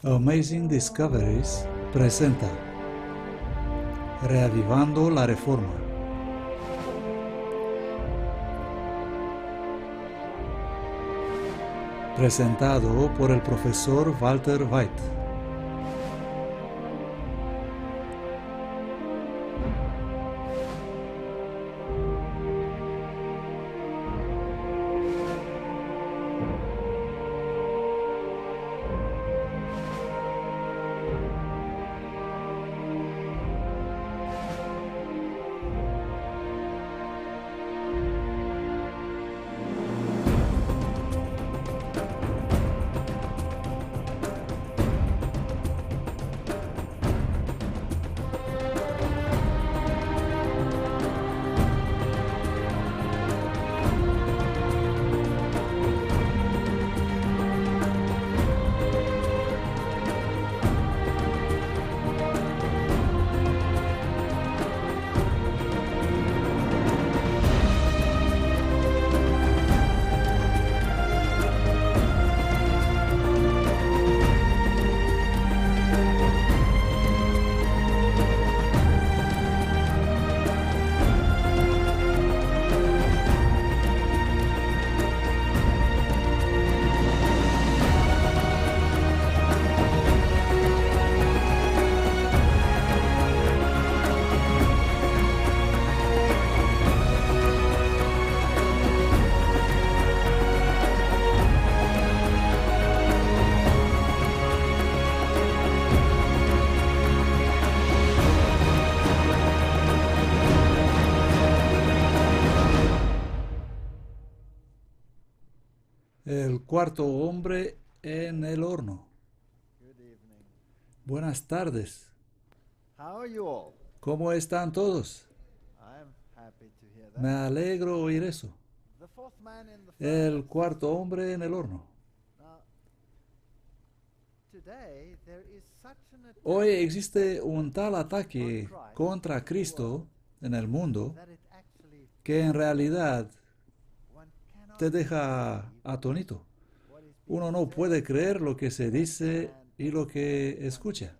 Amazing Discoveries presenta Reavivando la Reforma. Presentado por el profesor Walter White. El cuarto hombre en el horno. Buenas tardes. How are you all? ¿Cómo están todos? I'm happy to hear that. Me alegro oír eso. The fourth man in the furnace. El cuarto hombre en el horno. Now, today there is such an attack Hoy existe un tal ataque contra Cristo en el mundo that it actually que en realidad one cannot te deja atónito. what is Uno no puede creer lo que se dice y lo que escucha.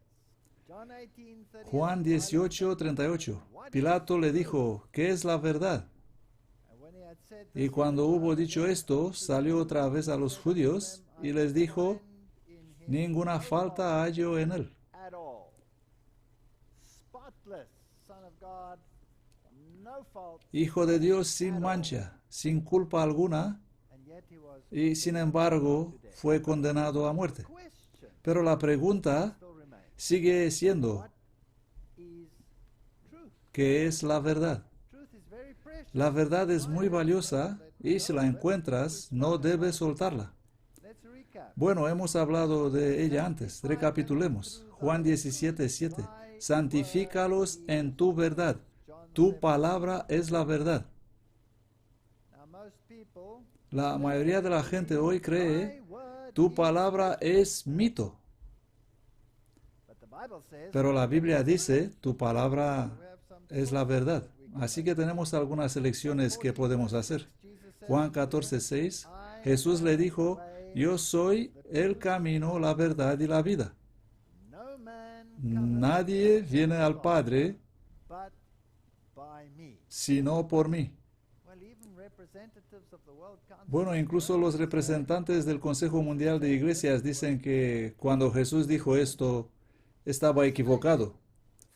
John 18:30. Juan 18:38. Pilato le dijo, ¿qué es la verdad? And when he had said Y this, cuando hubo dicho esto, salió otra vez a los judíos y les dijo, in him ninguna falta hallo en él. at all. Spotless Son of God, no fault, Hijo de Dios sin mancha, sin culpa alguna, and yet he was y sin embargo fue condenado a muerte. question Pero la pregunta still remains. sigue siendo, What is truth? ¿qué es la verdad? Truth is very precious. La verdad es muy valiosa y si la encuentras, no debes soltarla. Let's recap. Bueno, hemos hablado de ella antes. Recapitulemos. Juan 17:7. Santifícalos en tu verdad. Tu palabra es la verdad. Now most people La mayoría de la gente hoy cree, my word tu is- palabra es mito. But the Bible says Pero la Biblia dice, tu palabra we have some es la verdad. Así que tenemos algunas elecciones que podemos hacer. Juan 14:6. Jesús le dijo, yo soy el camino, la verdad y la vida. no man cometh Nadie viene al Padre but by me. sino por mí. Well, even representatives of the World Council Bueno, incluso los representantes del Consejo Mundial de Iglesias dicen que cuando Jesús dijo esto, estaba equivocado.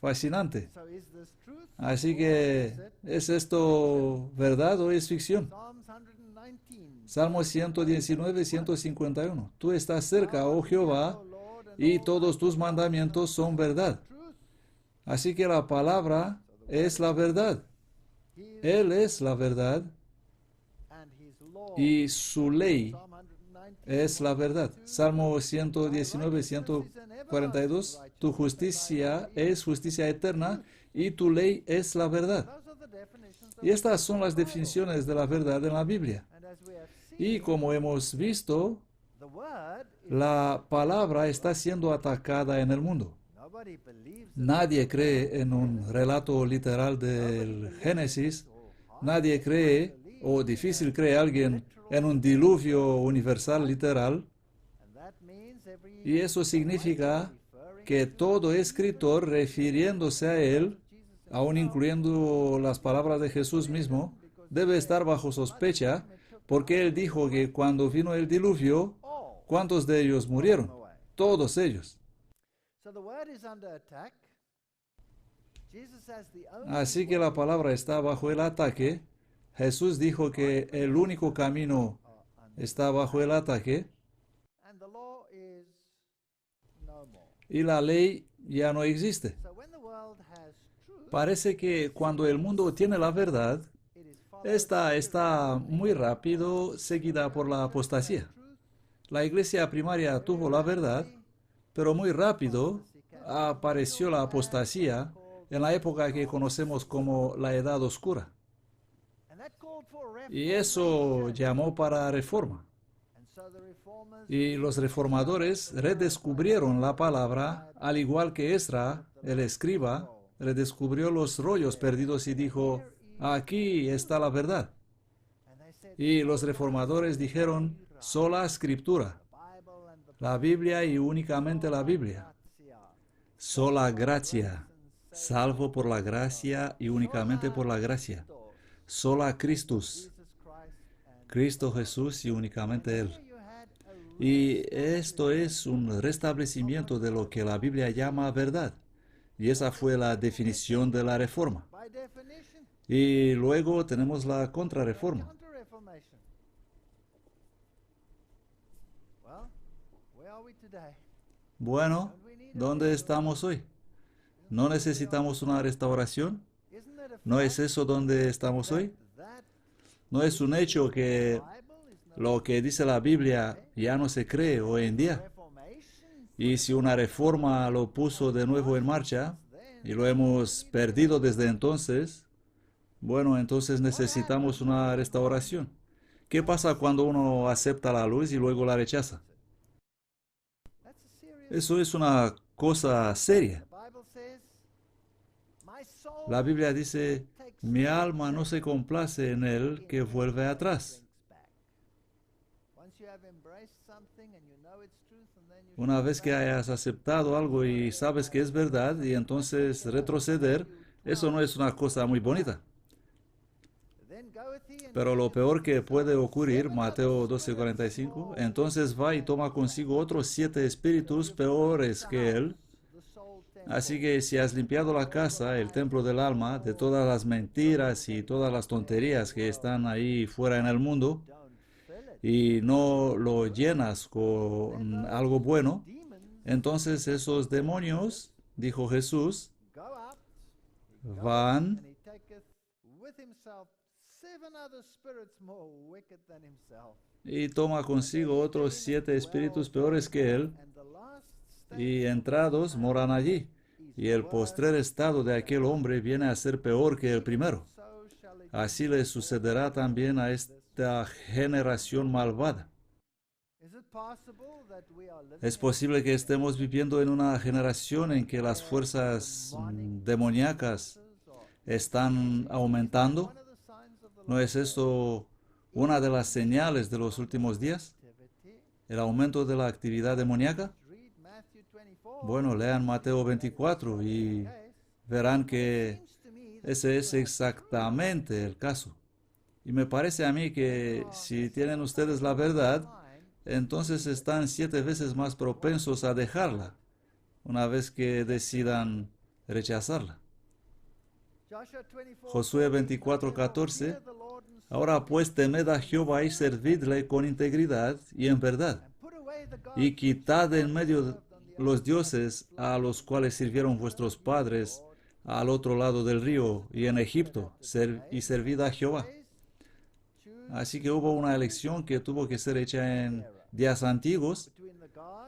Fascinante. So is this truth? Así que, ¿es esto verdad o es ficción? Psalms 119. Salmo 119, 151. Tú estás cerca, oh Jehová, O Lord, and y all todos tus mandamientos son verdad. truth. Así que la palabra es la verdad. His Él es la verdad and his law. y su ley Psalm 119. es la verdad. Salmo 119, 142. Tu justicia es justicia eterna y tu ley es la verdad. Those are the definitions of Y estas son las definiciones de la verdad en la Biblia. and as we have seen, Y como hemos visto, the word is la palabra está siendo atacada en el mundo. nobody believes it. Nadie cree en un relato literal del Génesis. Nadie cree, o difícil cree alguien, en un diluvio universal literal. And that means Y eso significa que todo escritor refiriéndose a él, aun incluyendo las palabras de Jesús mismo, debe estar bajo sospecha, porque él dijo que cuando vino el diluvio, ¿cuántos de ellos murieron? Todos ellos. Así que la palabra está bajo el ataque. Jesús dijo que el único camino está bajo el ataque y la ley ya no existe. Parece que cuando el mundo tiene la verdad, esta está muy rápido seguida por la apostasía. La iglesia primaria tuvo la verdad, pero muy rápido apareció la apostasía en la época que conocemos como la Edad Oscura. Y eso llamó para reforma. Y los reformadores redescubrieron la palabra, al igual que Ezra, el escriba, redescubrió los rollos perdidos y dijo, aquí está la verdad. Y los reformadores dijeron, sola escritura, la Biblia y únicamente la Biblia. Sola gracia, salvo por la gracia y únicamente por la gracia. Sola Christus, Cristo Jesús y únicamente Él. Y esto es un restablecimiento de lo que la Biblia llama verdad. Y esa fue la definición de la reforma. Y luego tenemos la contrarreforma. Bueno, ¿dónde estamos hoy? ¿No necesitamos una restauración? ¿No es eso donde estamos hoy? ¿No es un hecho que lo que dice la Biblia ya no se cree hoy en día? Y si una reforma lo puso de nuevo en marcha y lo hemos perdido desde entonces, bueno, entonces necesitamos una restauración. ¿Qué pasa cuando uno acepta la luz y luego la rechaza? Eso es una cosa seria. La Biblia dice, mi alma no se complace en él que vuelve atrás. Una vez que hayas aceptado algo y sabes que es verdad y entonces retroceder, eso no es una cosa muy bonita. Pero lo peor que puede ocurrir, Mateo 12:45, entonces va y toma consigo otros 7 espíritus peores que él. Así que si has limpiado la casa, el templo del alma, de todas las mentiras y todas las tonterías que están ahí fuera en el mundo, y no lo llenas con algo bueno, entonces esos demonios, dijo Jesús, van y toma consigo otros 7 espíritus peores que él, y entrados moran allí. Y el postrer estado de aquel hombre viene a ser peor que el primero. Así le sucederá también a esta generación malvada. Es posible que estemos viviendo en una generación en que las fuerzas demoníacas están aumentando. ¿No es esto una de las señales de los últimos días? ¿El aumento de la actividad demoníaca? Bueno, lean Mateo 24 y verán que ese es exactamente el caso. Y me parece a mí que si tienen ustedes la verdad, entonces están 7 veces más propensos a dejarla, una vez que decidan rechazarla. Josué 24:14. Ahora pues temed a Jehová y servidle con integridad y en verdad, y quitad de en medio los dioses a los cuales sirvieron vuestros padres al otro lado del río y en Egipto, y servid a Jehová. Así que hubo una elección que tuvo que ser hecha en días antiguos.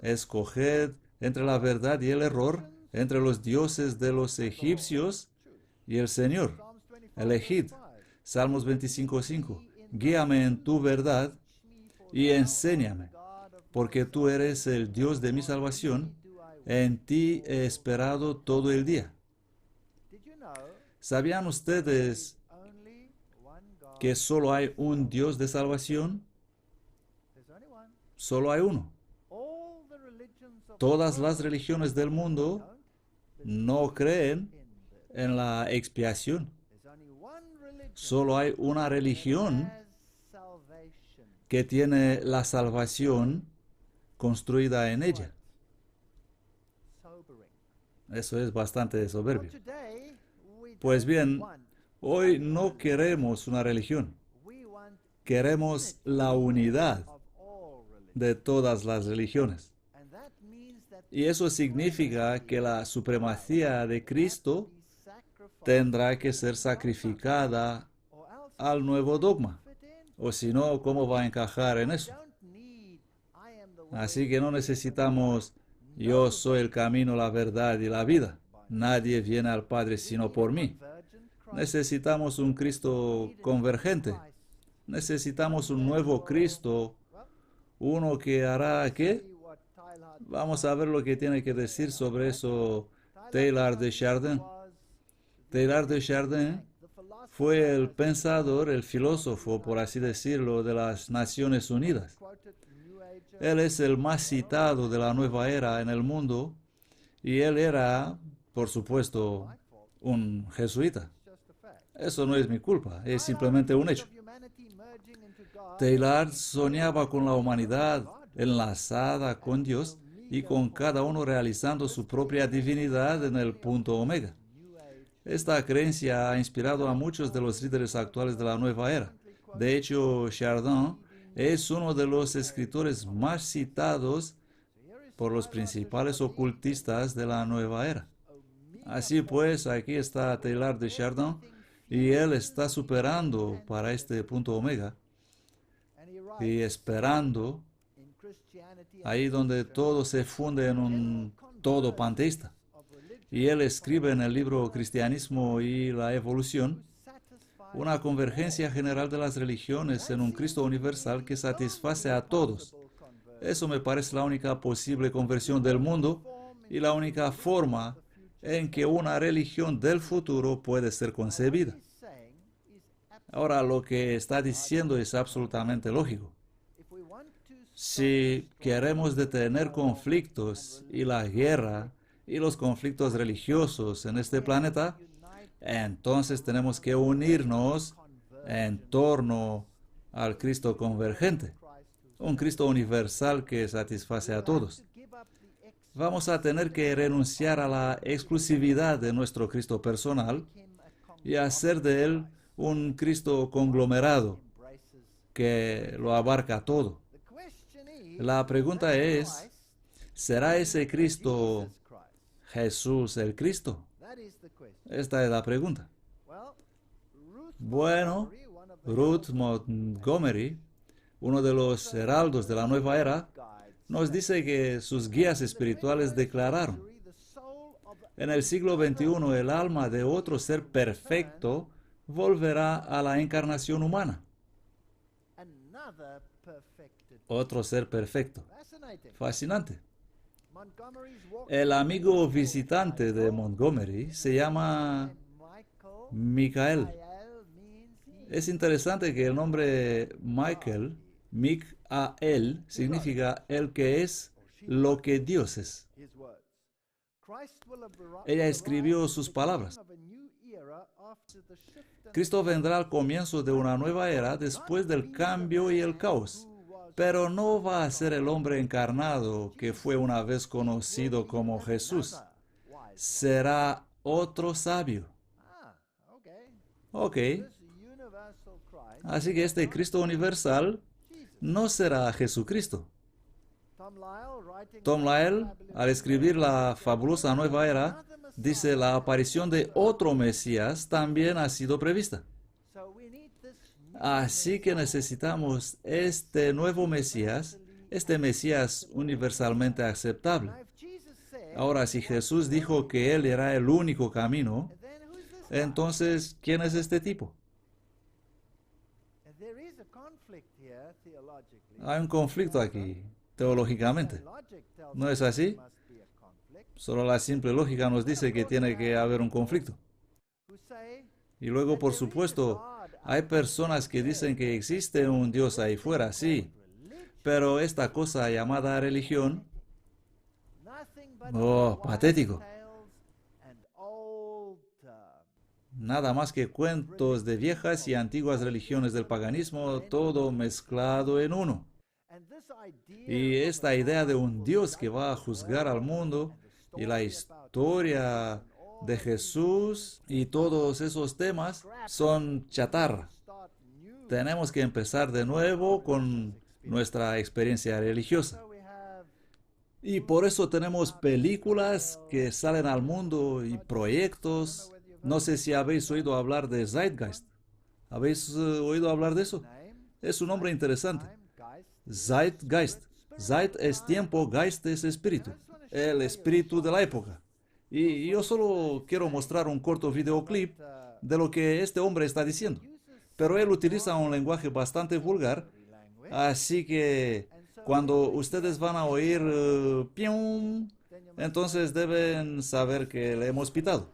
Escoged entre la verdad y el error, entre los dioses de los egipcios y el Señor. Elegid. Salmos 25:5. Guíame en tu verdad y enséñame, porque tú eres el Dios de mi salvación. En ti he esperado todo el día. ¿Sabían ustedes que solo hay un Dios de salvación? Solo hay uno. Todas las religiones del mundo no creen en la expiación. Solo hay una religión que tiene la salvación construida en ella. Eso es bastante soberbio. Pues bien, hoy no queremos una religión. Queremos la unidad de todas las religiones. Y eso significa que la supremacía de Cristo tendrá que ser sacrificada al nuevo dogma. O si no, ¿cómo va a encajar en eso? Así que no necesitamos yo soy el camino, la verdad y la vida. Nadie viene al Padre sino por mí. Necesitamos un Cristo convergente. Necesitamos un nuevo Cristo, uno que hará ¿qué? Vamos a ver lo que tiene que decir sobre eso Teilhard de Chardin. Teilhard de Chardin fue el pensador, el filósofo, por así decirlo, de las Naciones Unidas. Él es el más citado de la nueva era en el mundo y él era, por supuesto, un jesuita. Eso no es mi culpa, es simplemente un hecho. Teilhard soñaba con la humanidad enlazada con Dios y con cada uno realizando su propia divinidad en el punto omega. Esta creencia ha inspirado a muchos de los líderes actuales de la nueva era. De hecho, Chardin es uno de los escritores más citados por los principales ocultistas de la nueva era. Así pues, aquí está Teilhard de Chardin y él está superando para este punto omega y esperando ahí donde todo se funde en un todo panteísta. Y él escribe en el libro Cristianismo y la Evolución una convergencia general de las religiones en un Cristo universal que satisface a todos. Eso me parece la única posible conversión del mundo y la única forma en que una religión del futuro puede ser concebida. Ahora, lo que está diciendo es absolutamente lógico. Si queremos detener conflictos y la guerra y los conflictos religiosos en este planeta, entonces tenemos que unirnos en torno al Cristo convergente, un Cristo universal que satisface a todos. Vamos a tener que renunciar a la exclusividad de nuestro Cristo personal y hacer de él un Cristo conglomerado que lo abarca todo. La pregunta es, ¿será ese Cristo Jesús el Cristo? Esta es la pregunta. Bueno, Ruth Montgomery, uno de los heraldos de la nueva era, nos dice que sus guías espirituales declararon: en el siglo XXI el alma de otro ser perfecto volverá a la encarnación humana. Otro ser perfecto. Fascinante. El amigo visitante de Montgomery se llama Michael. Es interesante que el nombre Michael, Michael, significa el que es lo que Dios es. Ella escribió sus palabras. Cristo vendrá al comienzo de una nueva era después del cambio y el caos, pero no va a ser el hombre encarnado que fue una vez conocido como Jesús. Será otro sabio. Ok. Así que este Cristo universal no será Jesucristo. Tom Lyle, al escribir la fabulosa nueva era, dice: la aparición de otro Mesías también ha sido prevista. Así que necesitamos este nuevo Mesías, este Mesías universalmente aceptable. Ahora, si Jesús dijo que Él era el único camino, entonces, ¿quién es este tipo? Hay un conflicto aquí, teológicamente. ¿No es así? Solo la simple lógica nos dice que tiene que haber un conflicto. Y luego, por supuesto, hay personas que dicen que existe un Dios ahí fuera, sí, pero esta cosa llamada religión Oh, patético. Nada más que cuentos de viejas y antiguas religiones del paganismo, todo mezclado en uno. Y esta idea de un Dios que va a juzgar al mundo y la historia de Jesús y todos esos temas son chatarra. Tenemos que empezar de nuevo con nuestra experiencia religiosa. Y por eso tenemos películas que salen al mundo y proyectos. No sé si habéis oído hablar de Zeitgeist. ¿Habéis oído hablar de eso? Es un nombre interesante. Zeitgeist. Zeit es tiempo, Geist es espíritu. El espíritu de la época. Y yo solo quiero mostrar un corto videoclip de lo que este hombre está diciendo. Pero él utiliza un lenguaje bastante vulgar, así que cuando ustedes van a oír pium, entonces deben saber que le hemos pitado.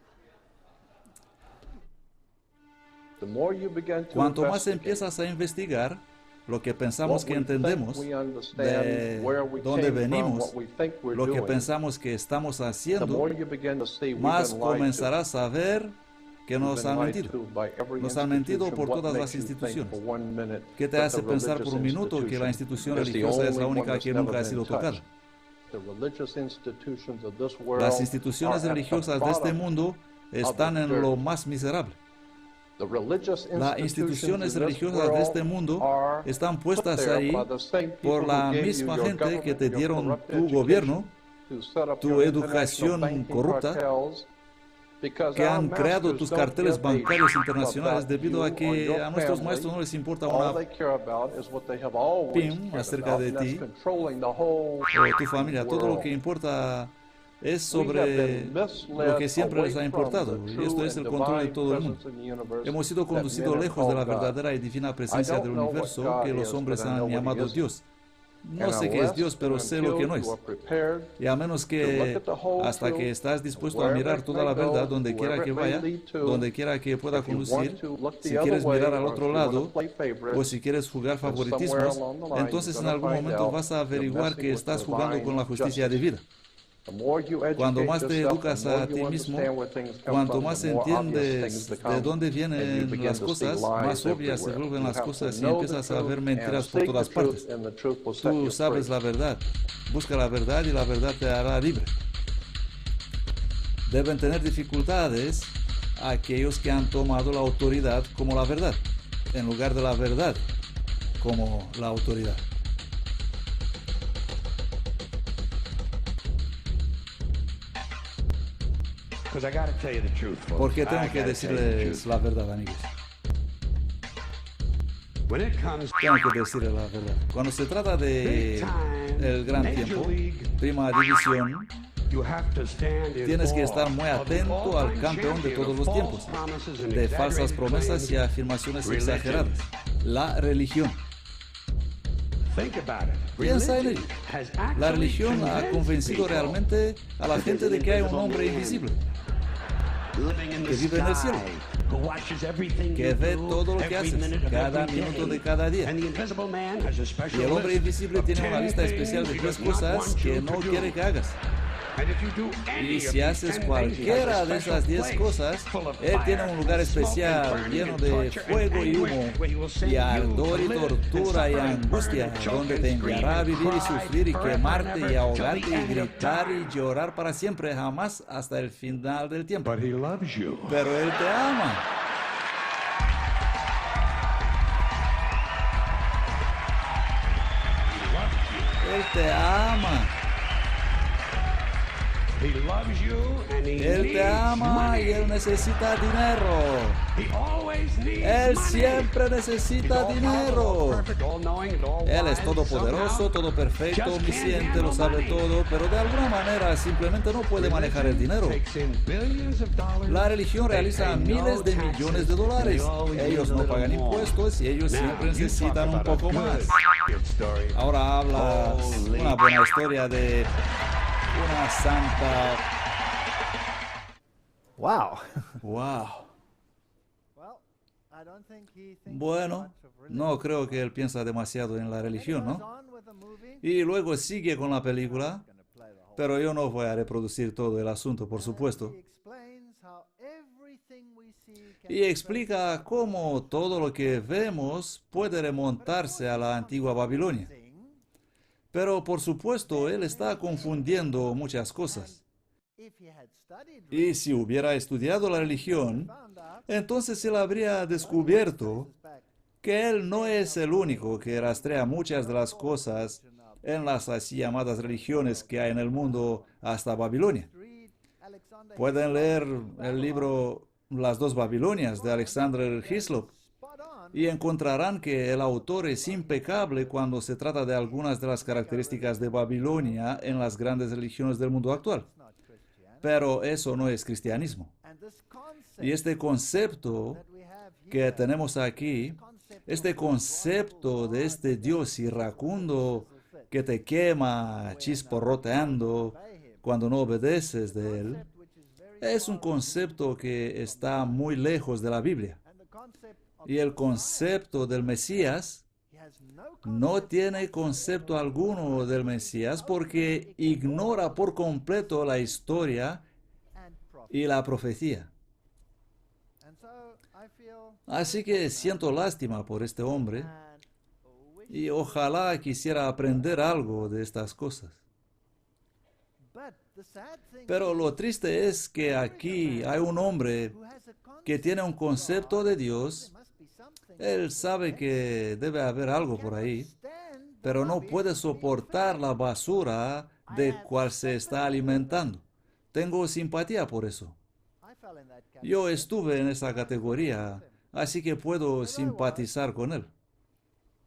Cuanto más empiezas a investigar lo que pensamos que entendemos, de dónde venimos, lo que pensamos que estamos haciendo, más comenzarás a ver que nos han mentido. Nos han mentido por todas las instituciones. ¿Qué te hace pensar por un minuto que la institución religiosa es la única que nunca ha sido tocada? Las instituciones religiosas de este mundo están en lo más miserable. Las instituciones religiosas de este mundo están puestas ahí por la misma gente que te dieron tu gobierno, tu educación corrupta, que han creado tus carteles bancarios internacionales debido a que a nuestros maestros no les importa una pim acerca de ti o tu familia. Todo lo que importa es sobre lo que siempre les ha importado, y esto es el control de todo el mundo. Hemos sido conducidos lejos de la verdadera y divina presencia del universo que los hombres han llamado Dios. No sé qué es Dios, pero sé lo que no es. Y a menos que hasta que estás dispuesto a mirar toda la verdad donde quiera que vaya, donde quiera que pueda conducir, si quieres mirar al otro lado o si quieres jugar favoritismos, entonces en algún momento vas a averiguar que estás jugando con la justicia divina. Cuando más te educas a ti mismo, cuanto más entiendes de dónde vienen las cosas, más obvias se vuelven las cosas y empiezas a ver mentiras por todas partes. Tú sabes la verdad, busca la verdad y la verdad te hará libre. Deben tener dificultades aquellos que han tomado la autoridad como la verdad, en lugar de la verdad como la autoridad. Porque tengo que decirles la verdad, amigos. Tengo que decirles la verdad. Cuando se trata de el gran tiempo, prima división, tienes que estar muy atento al campeón de todos los tiempos, de falsas promesas y afirmaciones exageradas, la religión. Piensa en ello. La religión ha convencido realmente a la gente de que hay un hombre invisible que vive en el cielo, que ve todo lo que haces, cada minuto de cada día. Y el hombre invisible tiene una lista especial de 3 cosas que no quiere que hagas. Y si haces cualquiera de esas 10 cosas, Él tiene un lugar especial lleno de fuego y humo, y ardor y tortura y angustia, donde te enviará a vivir y sufrir y quemarte y ahogarte y gritar y llorar para siempre, jamás hasta el final del tiempo. Pero Él te ama. Él te ama. Él te ama y Él necesita dinero. Él siempre necesita dinero. Él es todopoderoso, todo perfecto, omnisciente, lo sabe todo, pero de alguna manera simplemente no puede manejar el dinero. La religión realiza miles de millones de dólares. Ellos no pagan impuestos y ellos siempre necesitan un poco más. Ahora hablas una buena historia de una santa. Wow. Wow. Bueno, no creo que él piensa demasiado en la religión, ¿no? Y luego sigue con la película Pero yo no voy a reproducir todo el asunto, por supuesto. He explains how everything we see can Y explica cómo todo lo que vemos puede remontarse a la antigua Babilonia. Pero por supuesto, él está confundiendo muchas cosas. if he had studied Y si hubiera estudiado la religión, found out entonces él habría descubierto back que él no es el único que rastrea muchas de las cosas en las así llamadas religiones que hay en el mundo hasta Babilonia. read Alexander Pueden leer el libro Las dos Babilonias de Alexander Hislop spot on y encontrarán que el autor es impecable cuando se trata de algunas de las características de Babilonia en las grandes religiones del mundo actual. not Christian Pero eso no es cristianismo. and this concept Y este concepto that we have que here tenemos aquí, este concepto de este Dios iracundo que te quema chisporroteando cuando no obedeces de él, which is very es un concepto que está muy lejos de la Biblia. and the concept of Y el concepto del Mesías he has no no tiene concepto alguno del Mesías porque ignora por completo la historia and prophet y la profecía. and so I feel Así que siento lástima por este hombre and wish y ojalá quisiera aprender algo de estas cosas. but the sad thing Pero lo triste es que aquí hay un hombre who has a concept que tiene un concepto de Dios. must be something Él sabe que debe haber algo por ahí, stand pero no puede soportar la basura de cual se está alimentando. Tengo simpatía por eso. I fell in that Yo estuve en esa categoría, así que puedo simpatizar con él.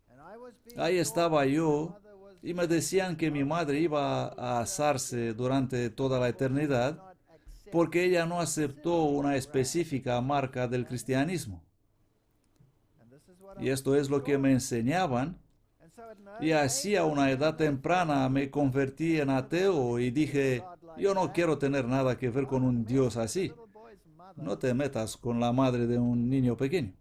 and I was being Ahí estaba yo mother was y me decían que mi madre iba a asarse durante toda la eternidad not accept porque ella no aceptó una específica marca del cristianismo. and this is what Y esto es lo que me enseñaban. and so at no Y así a una edad temprana me convertí en ateo y dije, yo no quiero tener nada que ver con un Dios así. little boy's mother No te metas con la madre de un niño pequeño.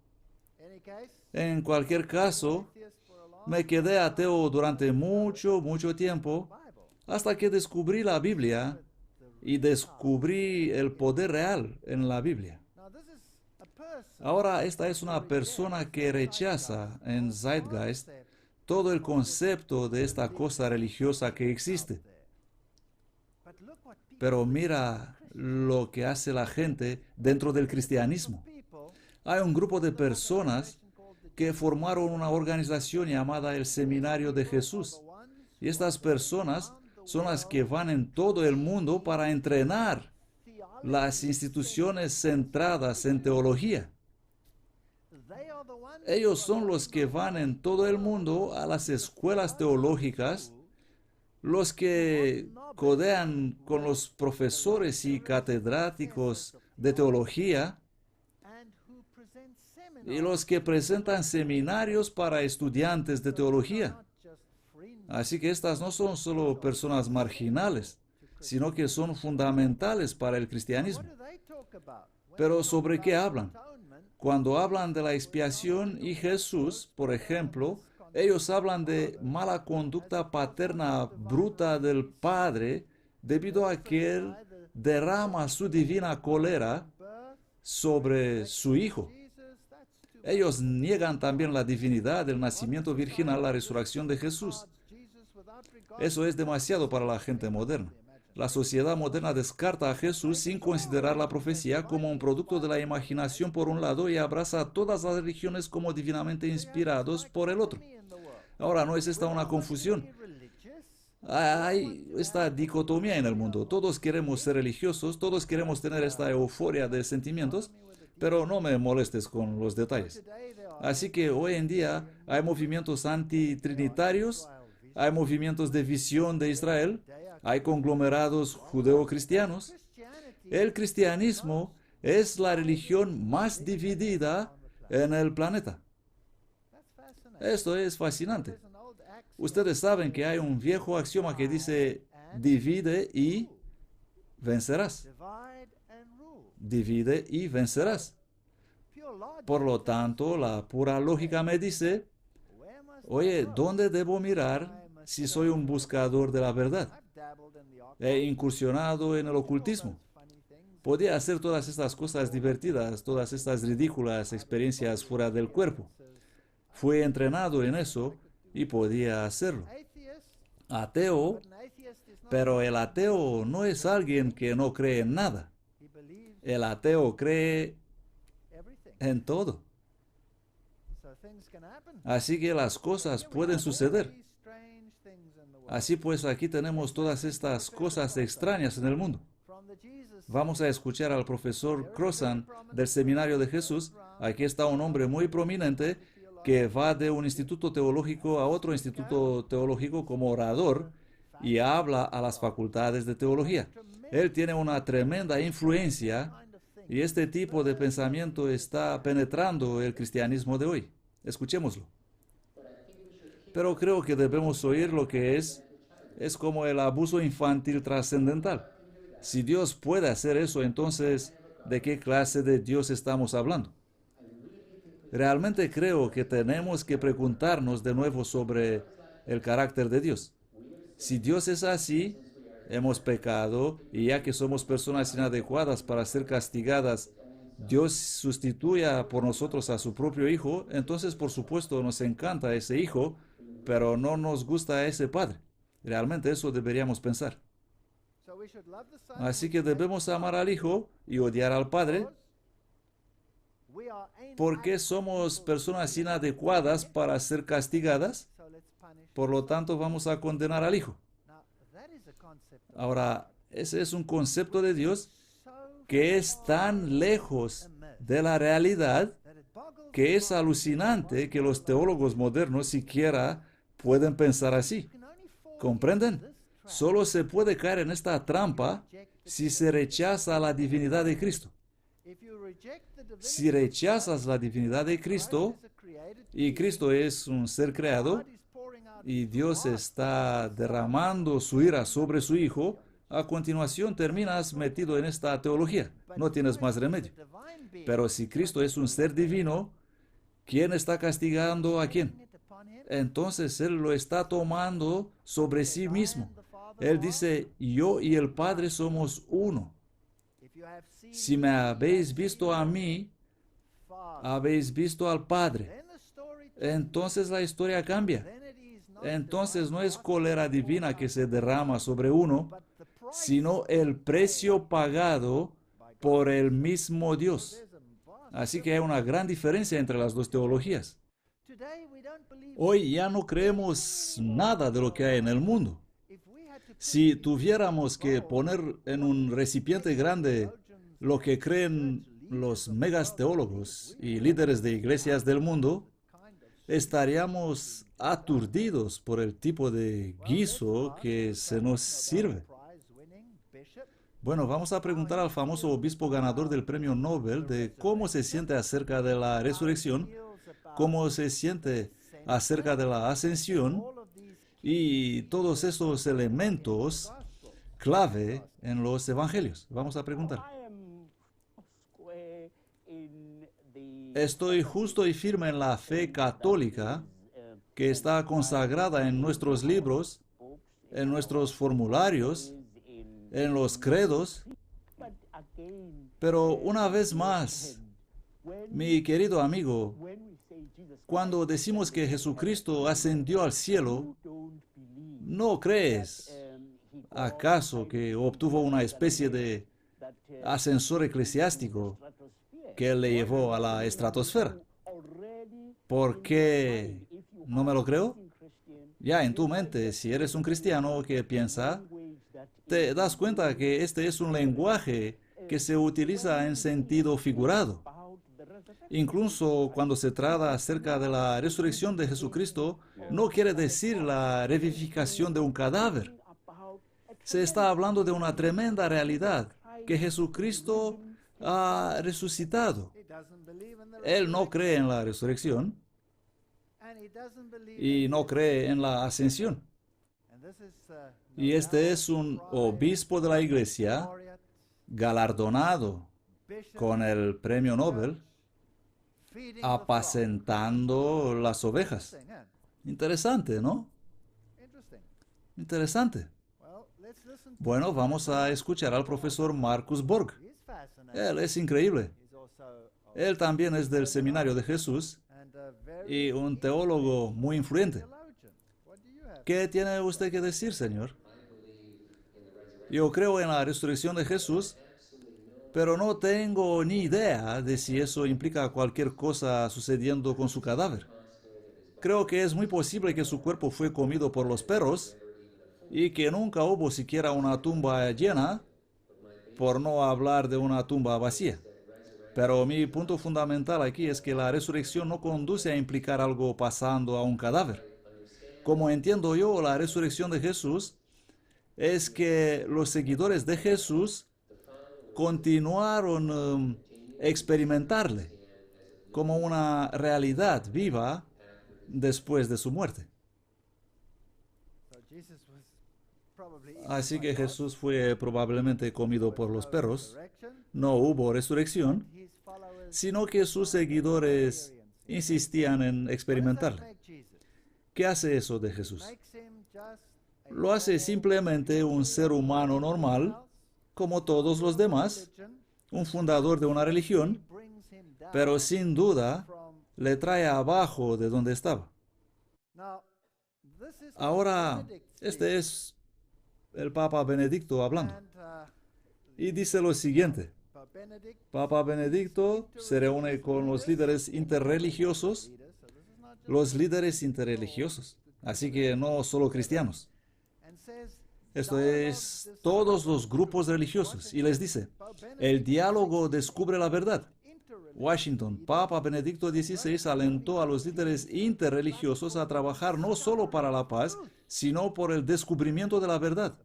any case En cualquier caso, atheist for a long me quedé ateo durante mucho tiempo Bible hasta que descubrí la Biblia y descubrí el poder real en la Biblia. now this is a person Ahora esta es una persona que rechaza en Zeitgeist todo el concepto de esta cosa religiosa que existe. but look what Pero mira lo que hace la gente dentro del cristianismo. people Hay un grupo de personas que formaron una organización llamada el Seminario de Jesús. Y estas personas son las que van en todo el mundo para entrenar las instituciones centradas en teología. they are the ones Ellos son los que van en todo el mundo a las escuelas teológicas, los que codean con los profesores y catedráticos de teología and who present seminars y los que presentan seminarios para estudiantes de teología. not just fringe Así que estas no son solo personas marginales, sino que son fundamentales para el cristianismo. what do they talk about Pero ¿sobre qué hablan? atonement Cuando hablan de la expiación y Jesús, por ejemplo, ellos hablan de mala conducta paterna bruta del Padre debido a que Él derrama su divina cólera birth sobre su Hijo. Jesus that's too Ellos niegan también la divinidad del nacimiento virginal, la resurrección de Jesús. Jesus without regard Eso es demasiado para la gente moderna. La sociedad moderna descarta a Jesús sin considerar la profecía como un producto de la imaginación por un lado y abraza a todas las religiones como divinamente inspirados por el otro. in the world Ahora, ¿no es esta una confusión? be religious Hay esta dicotomía en el mundo. Todos queremos ser religiosos, todos queremos tener esta euforia de sentimientos, pero no me molestes con los detalles. today there are Así que hoy en día hay movimientos antitrinitarios, hay movimientos de visión de Israel, hay conglomerados judeocristianos. Christianity El cristianismo es la religión más dividida en el planeta. that's fascinating Esto es fascinante. there's an old axiom Ustedes saben que hay un viejo axioma que dice divide y vencerás. divide and rule Divide y vencerás. pure logic Por lo tanto, la pura lógica me dice, where must oye, ¿dónde debo mirar si soy un buscador de la verdad? I e incursionado en el ocultismo. Podía hacer todas estas cosas divertidas, todas estas ridículas experiencias fuera del cuerpo. Fue entrenado en eso y podía hacerlo. Ateo, pero el ateo no es alguien que no cree en nada. El ateo cree en todo. Así que las cosas pueden suceder. Así pues, aquí tenemos todas estas cosas extrañas en el mundo. Vamos a escuchar al profesor Crossan del Seminario de Jesús. Aquí está un hombre muy prominente que va de un instituto teológico a otro instituto teológico como orador y habla a las facultades de teología. Él tiene una tremenda influencia y este tipo de pensamiento está penetrando el cristianismo de hoy. Escuchémoslo. Pero creo que debemos oír lo que es como el abuso infantil trascendental. Si Dios puede hacer eso, entonces, ¿de qué clase de Dios estamos hablando? Realmente creo que tenemos que preguntarnos de nuevo sobre el carácter de Dios. Si Dios es así, hemos pecado y ya que somos personas inadecuadas para ser castigadas, Dios sustituya por nosotros a su propio Hijo, entonces por supuesto nos encanta ese Hijo, pero no nos gusta ese Padre. Realmente eso deberíamos pensar. Así que debemos amar al Hijo y odiar al Padre porque somos personas inadecuadas para ser castigadas. Por lo tanto, vamos a condenar al Hijo. Ahora, ese es un concepto de Dios que es tan lejos de la realidad que es alucinante que los teólogos modernos siquiera pueden pensar así. ¿Comprenden? Solo se puede caer en esta trampa si se rechaza la divinidad de Cristo. Si rechazas la divinidad de Cristo, y Cristo es un ser creado, y Dios está derramando su ira sobre su Hijo, a continuación terminas metido en esta teología. No tienes más remedio. Pero si Cristo es un ser divino, ¿quién está castigando a quién? Entonces Él lo está tomando sobre sí mismo. Él dice, yo y el Padre somos uno. Si me habéis visto a mí, habéis visto al Padre. Entonces la historia cambia. Entonces no es cólera divina que se derrama sobre uno, sino el precio pagado por el mismo Dios. Así que hay una gran diferencia entre las dos teologías. Hoy ya no creemos nada de lo que hay en el mundo. Si tuviéramos que poner en un recipiente grande lo que creen los megas teólogos y líderes de iglesias del mundo, estaríamos aturdidos por el tipo de guiso que se nos sirve. Bueno, vamos a preguntar al famoso obispo ganador del premio Nobel de cómo se siente acerca de la resurrección, cómo se siente acerca de la ascensión y todos esos elementos clave en los evangelios. Vamos a preguntar. Estoy justo y firme en la fe católica que está consagrada en nuestros libros, en nuestros formularios, en los credos. Pero una vez más, mi querido amigo, cuando decimos que Jesucristo ascendió al cielo, ¿no crees acaso que obtuvo una especie de ascensor eclesiástico que le llevó a la estratosfera? ¿Por qué no me lo creo? Ya en tu mente, si eres un cristiano que piensa, te das cuenta que este es un lenguaje que se utiliza en sentido figurado. Incluso cuando se trata acerca de la resurrección de Jesucristo, no quiere decir la revivificación de un cadáver. Se está hablando de una tremenda realidad, que Jesucristo ha resucitado. Él no cree en la resurrección y no cree en la ascensión. Y este es un obispo de la iglesia galardonado con el premio Nobel, apacentando las ovejas. Interesante, ¿no? Interesante. let's listen to Bueno, vamos a escuchar al profesor Marcus Borg. him. He's fascinating. Él es increíble. He's also Él también es del Seminario de Jesús and a very y un teólogo muy influyente. theologian. What do you have? ¿Qué tiene usted que decir, Señor? Yo creo en la resurrección de Jesús, pero no tengo ni idea de si eso implica cualquier cosa sucediendo con su cadáver. Creo que es muy posible que su cuerpo fue comido por los perros y que nunca hubo siquiera una tumba llena, por no hablar de una tumba vacía. Pero mi punto fundamental aquí es que la resurrección no conduce a implicar algo pasando a un cadáver. Como entiendo yo, la resurrección de Jesús es que los seguidores de Jesús continuaron experimentarle como una realidad viva después de su muerte. So Jesus was probably eaten Así by que dogs. Jesús fue probablemente comido por los No perros. resurrection. No hubo resurrección, His followers sino que sus seguidores insistían en What does that experimentarle. make Jesus? ¿Qué hace eso de Jesús? Makes him just a Lo hace simplemente un ser humano normal, como todos los demás, religion. un fundador de una religión, Brings him down pero sin duda from. le trae abajo de donde estaba. Now, this is Ahora, Benedict este es el Papa Benedicto hablando. and, Y dice lo siguiente: Pope Benedict Papa Benedicto se reúne con los líderes interreligiosos, leader, so this is not just los líderes interreligiosos, así que no solo cristianos. and says Esto es todos los grupos religiosos. Y les dice, el diálogo descubre la verdad. Washington, Papa Benedicto XVI alentó a los líderes interreligiosos a trabajar no solo para la paz, sino por el descubrimiento de la verdad.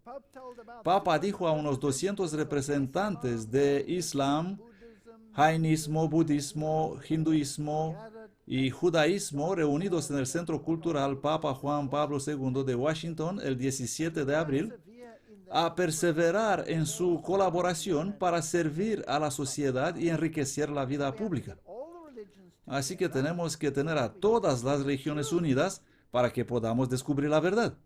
Papa dijo a unos 200 representantes de Islam, jainismo, budismo, hinduismo y judaísmo reunidos en el Centro Cultural Papa Juan Pablo II de Washington el 17 de abril, a perseverar en su colaboración para servir a la sociedad y enriquecer la vida pública. Así que tenemos que tener a todas las religiones unidas para que podamos descubrir la verdad.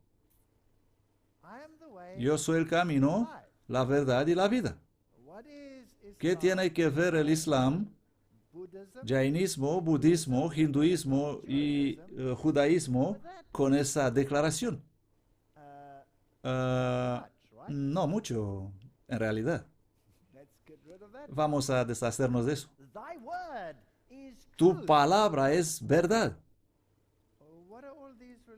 Yo soy el camino, la verdad y la vida. ¿Qué tiene que ver el Islam, jainismo, budismo, hinduismo y judaísmo con esa declaración? No mucho, en realidad. Vamos a deshacernos de eso. Tu palabra es verdad.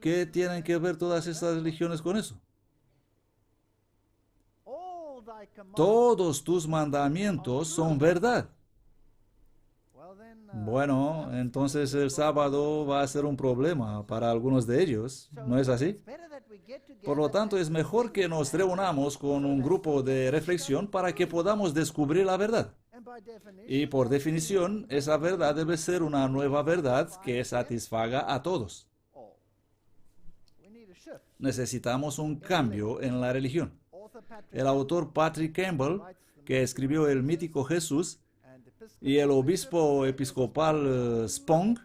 ¿Qué tienen que ver todas estas religiones con eso? Todos tus mandamientos son verdad. Bueno, entonces el sábado va a ser un problema para algunos de ellos, ¿no es así? Por lo tanto, es mejor que nos reunamos con un grupo de reflexión para que podamos descubrir la verdad. Y por definición, esa verdad debe ser una nueva verdad que satisfaga a todos. Necesitamos un cambio en la religión. El autor Patrick Campbell, que escribió el mítico Jesús, y el obispo episcopal Spong,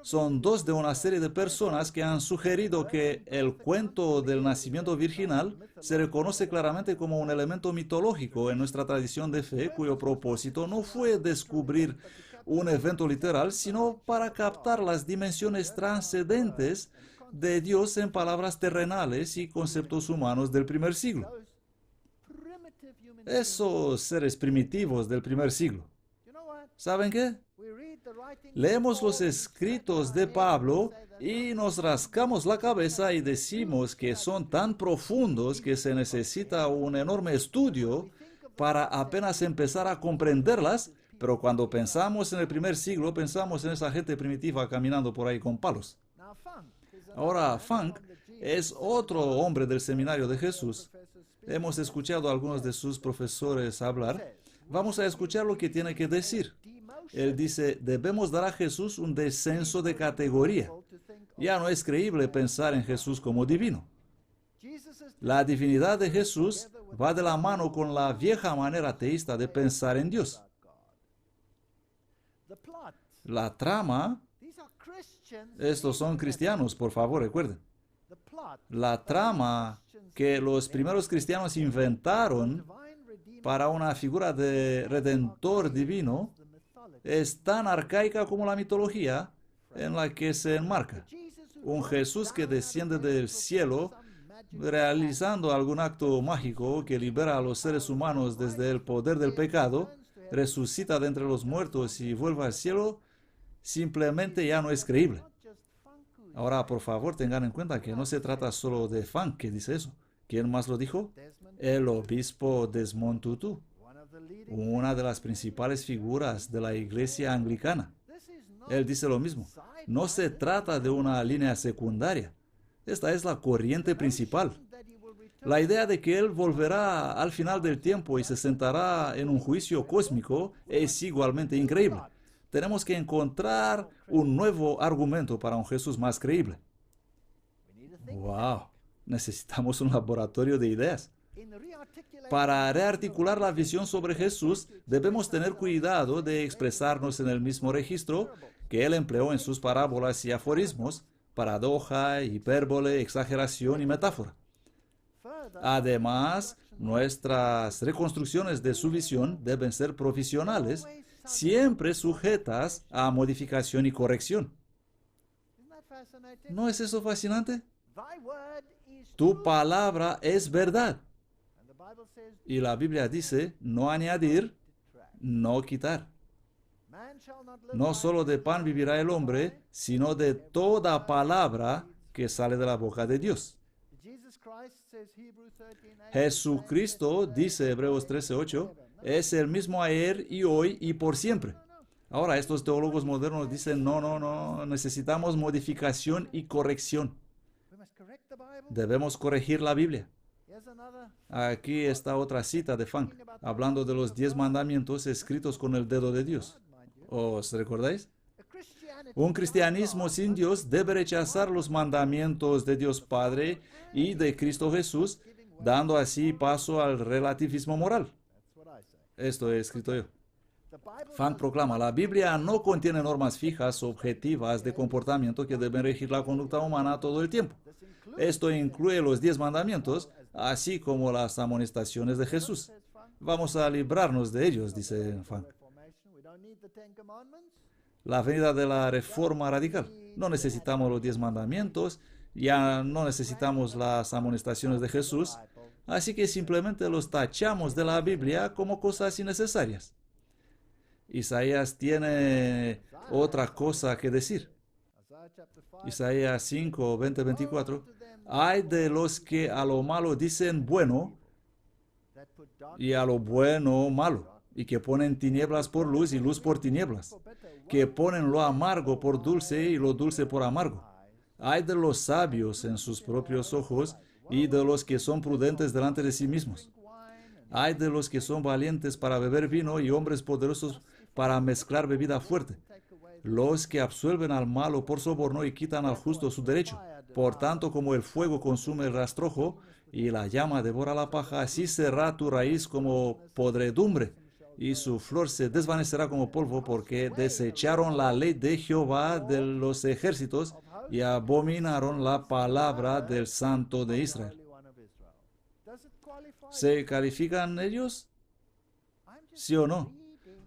son dos de una serie de personas que han sugerido que el cuento del nacimiento virginal se reconoce claramente como un elemento mitológico en nuestra tradición de fe, cuyo propósito no fue descubrir un evento literal, sino para captar las dimensiones trascendentes de Dios en palabras terrenales y conceptos humanos del primer siglo. Esos seres primitivos del primer siglo. ¿Saben qué? Leemos los escritos de Pablo y nos rascamos la cabeza y decimos que son tan profundos que se necesita un enorme estudio para apenas empezar a comprenderlas, pero cuando pensamos en el primer siglo, pensamos en esa gente primitiva caminando por ahí con palos. Ahora, Funk es otro hombre del Seminario de Jesús. Hemos escuchado a algunos de sus profesores hablar. Vamos a escuchar lo que tiene que decir. Él dice, debemos dar a Jesús un descenso de categoría. Ya no es creíble pensar en Jesús como divino. La divinidad de Jesús va de la mano con la vieja manera teísta de pensar en Dios. La trama, estos son cristianos, por favor, recuerden. La trama que los primeros cristianos inventaron para una figura de redentor divino es tan arcaica como la mitología en la que se enmarca. Un Jesús que desciende del cielo realizando algún acto mágico que libera a los seres humanos desde el poder del pecado, resucita de entre los muertos y vuelve al cielo, simplemente ya no es creíble. Ahora, por favor, tengan en cuenta que no se trata solo de Funk que dice eso. ¿Quién más lo dijo? El obispo Desmond Tutu, una de las principales figuras de la iglesia anglicana. Él dice lo mismo. No se trata de una línea secundaria. Esta es la corriente principal. La idea de que Él volverá al final del tiempo y se sentará en un juicio cósmico es igualmente increíble. Tenemos que encontrar un nuevo argumento para un Jesús más creíble. ¡Wow! Necesitamos un laboratorio de ideas. Para rearticular la visión sobre Jesús, debemos tener cuidado de expresarnos en el mismo registro que Él empleó en sus parábolas y aforismos, paradoja, hipérbole, exageración y metáfora. Además, nuestras reconstrucciones de su visión deben ser profesionales, siempre sujetas a modificación y corrección. ¿No es eso fascinante? Tu palabra es verdad. Y la Biblia dice, no añadir, no quitar. No solo de pan vivirá el hombre, sino de toda palabra que sale de la boca de Dios. Jesucristo, dice Hebreos 13:8, es el mismo ayer y hoy y por siempre. Ahora, estos teólogos modernos dicen, no, necesitamos modificación y corrección. Debemos corregir la Biblia. Aquí está otra cita de Funk, hablando de los 10 mandamientos escritos con el dedo de Dios. ¿Os recordáis? Un cristianismo sin Dios debe rechazar los mandamientos de Dios Padre y de Cristo Jesús, dando así paso al relativismo moral. Esto he escrito yo. Funk proclama, la Biblia no contiene normas fijas, objetivas de comportamiento que deben regir la conducta humana todo el tiempo. Esto incluye los 10 mandamientos, así como las amonestaciones de Jesús. Vamos a librarnos de ellos, dice Funk. La venida de la reforma radical. No necesitamos los 10 mandamientos, ya no necesitamos las amonestaciones de Jesús, así que simplemente los tachamos de la Biblia como cosas innecesarias. Isaías tiene otra cosa que decir. Isaías 5, 20, 24. Ay de los que a lo malo dicen bueno y a lo bueno malo, y que ponen tinieblas por luz y luz por tinieblas, que ponen lo amargo por dulce y lo dulce por amargo. Ay de los sabios en sus propios ojos y de los que son prudentes delante de sí mismos. Ay de los que son valientes para beber vino y hombres poderosos para mezclar bebida fuerte. Los que absuelven al malo por soborno y quitan al justo su derecho. Por tanto, como el fuego consume el rastrojo y la llama devora la paja, así será tu raíz como podredumbre, y su flor se desvanecerá como polvo, porque desecharon la ley de Jehová de los ejércitos y abominaron la palabra del Santo de Israel. ¿Se califican ellos? ¿Sí o no?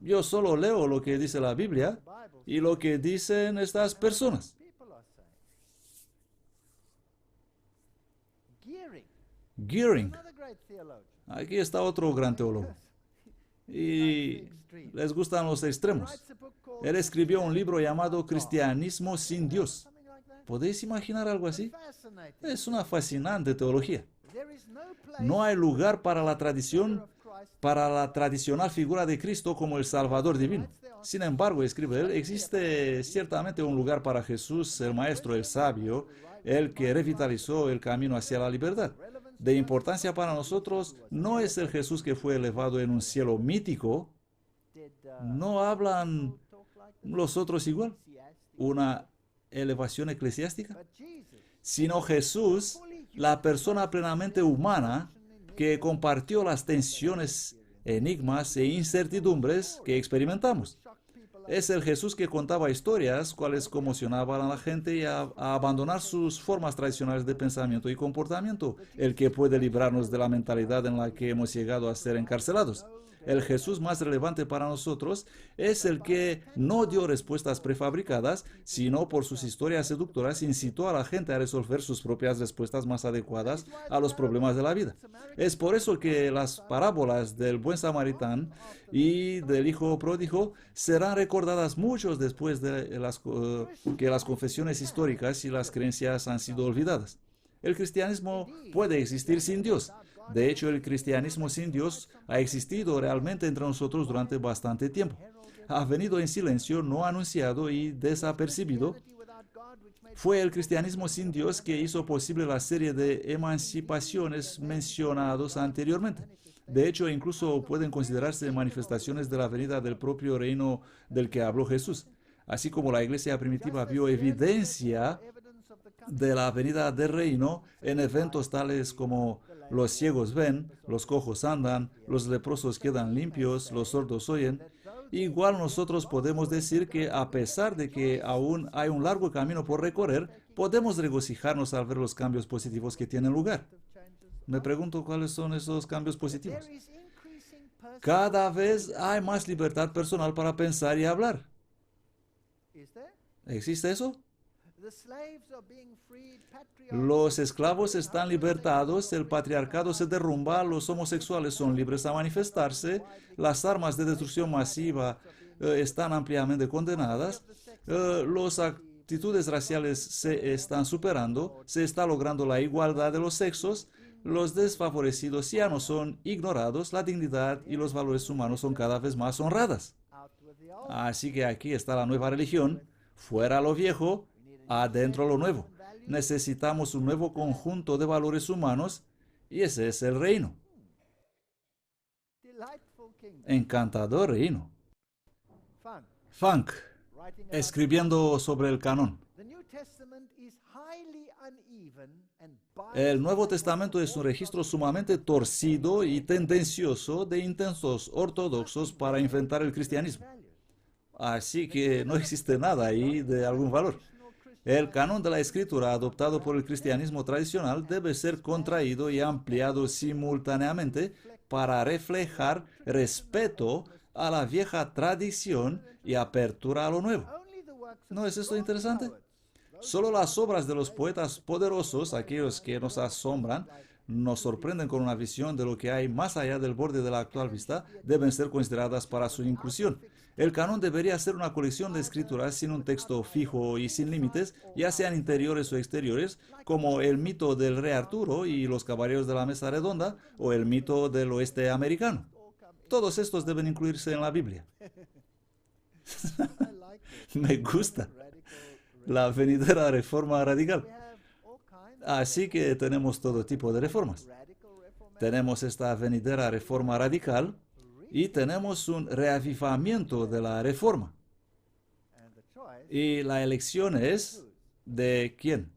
Yo solo leo lo que dice la Biblia y lo que dicen estas personas. Gearing. Aquí está otro gran teólogo. Y les gustan los extremos. Él escribió un libro llamado Cristianismo sin Dios. ¿Podéis imaginar algo así? Es una fascinante teología. No hay lugar para la tradición, para la tradicional figura de Cristo como el Salvador divino. Sin embargo, escribe él, existe ciertamente un lugar para Jesús, el Maestro, el Sabio, el que revitalizó el camino hacia la libertad. De importancia para nosotros no es el Jesús que fue elevado en un cielo mítico. ¿No hablan los otros igual? ¿Una elevación eclesiástica? Sino Jesús, la persona plenamente humana que compartió las tensiones, enigmas e incertidumbres que experimentamos. Es el Jesús que contaba historias, cuales conmocionaban a la gente a abandonar sus formas tradicionales de pensamiento y comportamiento, el que puede librarnos de la mentalidad en la que hemos llegado a ser encarcelados. El Jesús más relevante para nosotros es el que no dio respuestas prefabricadas, sino por sus historias seductoras incitó a la gente a resolver sus propias respuestas más adecuadas a los problemas de la vida. Es por eso que las parábolas del buen samaritano y del hijo pródigo serán recordadas muchos después de que las confesiones históricas y las creencias han sido olvidadas. El cristianismo puede existir sin Dios. De hecho, el cristianismo sin Dios ha existido realmente entre nosotros durante bastante tiempo. Ha venido en silencio, no anunciado y desapercibido. Fue el cristianismo sin Dios que hizo posible la serie de emancipaciones mencionados anteriormente. De hecho, incluso pueden considerarse manifestaciones de la venida del propio reino del que habló Jesús. Así como la iglesia primitiva vio evidencia de la venida del reino en eventos tales como los ciegos ven, los cojos andan, los leprosos quedan limpios, los sordos oyen. Igual nosotros podemos decir que a pesar de que aún hay un largo camino por recorrer, podemos regocijarnos al ver los cambios positivos que tienen lugar. Me pregunto cuáles son esos cambios positivos. Cada vez hay más libertad personal para pensar y hablar. ¿Existe eso? Los esclavos están libertados, el patriarcado se derrumba, los homosexuales son libres a manifestarse, las armas de destrucción masiva están ampliamente condenadas, las actitudes raciales se están superando, se está logrando la igualdad de los sexos, los desfavorecidos ya no son ignorados, la dignidad y los valores humanos son cada vez más honradas. Así que aquí está la nueva religión, fuera lo viejo, adentro lo nuevo. Necesitamos un nuevo conjunto de valores humanos y ese es el reino. Encantador reino. Funk, escribiendo sobre el canon. El Nuevo Testamento es un registro sumamente torcido y tendencioso de intentos ortodoxos para inventar el cristianismo. Así que no existe nada ahí de algún valor. El canon de la escritura adoptado por el cristianismo tradicional debe ser contraído y ampliado simultáneamente para reflejar respeto a la vieja tradición y apertura a lo nuevo. ¿No es esto interesante? Solo las obras de los poetas poderosos, aquellos que nos asombran, nos sorprenden con una visión de lo que hay más allá del borde de la actual vista, deben ser consideradas para su inclusión. El canon debería ser una colección de escrituras sin un texto fijo y sin límites, ya sean interiores o exteriores, como el mito del rey Arturo y los caballeros de la mesa redonda, o el mito del oeste americano. Todos estos deben incluirse en la Biblia. Me gusta la venidera reforma radical. Así que tenemos todo tipo de reformas. Tenemos esta venidera reforma radical y tenemos un reavivamiento de la reforma. Y la elección es ¿de quién?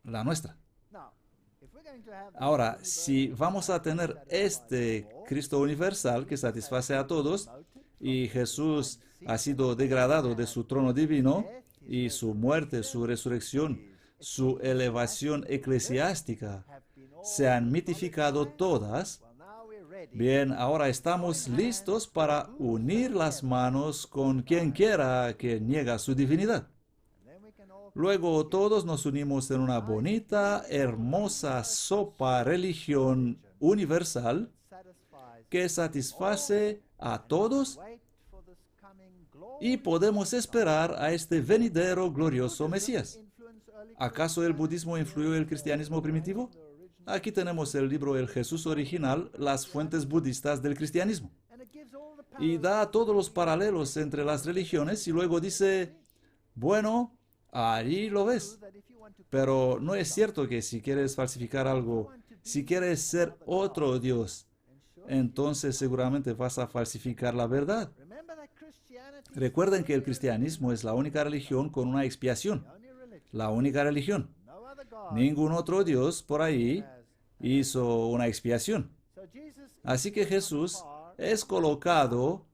La nuestra. Ahora, si vamos a tener este Cristo universal que satisface a todos, y Jesús ha sido degradado de su trono divino, y su muerte, su resurrección, su elevación eclesiástica se han mitificado todas, bien, ahora estamos listos para unir las manos con quien quiera que niega su divinidad. Luego todos nos unimos en una bonita, hermosa sopa religión universal que satisface a todos y podemos esperar a este venidero glorioso Mesías. ¿Acaso el budismo influyó en el cristianismo primitivo? Aquí tenemos el libro El Jesús original, las fuentes budistas del cristianismo. Y da todos los paralelos entre las religiones y luego dice, bueno, ahí lo ves. Pero no es cierto que si quieres falsificar algo, si quieres ser otro Dios, entonces seguramente vas a falsificar la verdad. Recuerden que el cristianismo es la única religión con una expiación. La única religión. Ningún otro Dios por ahí hizo una expiación. Así que Jesús es colocado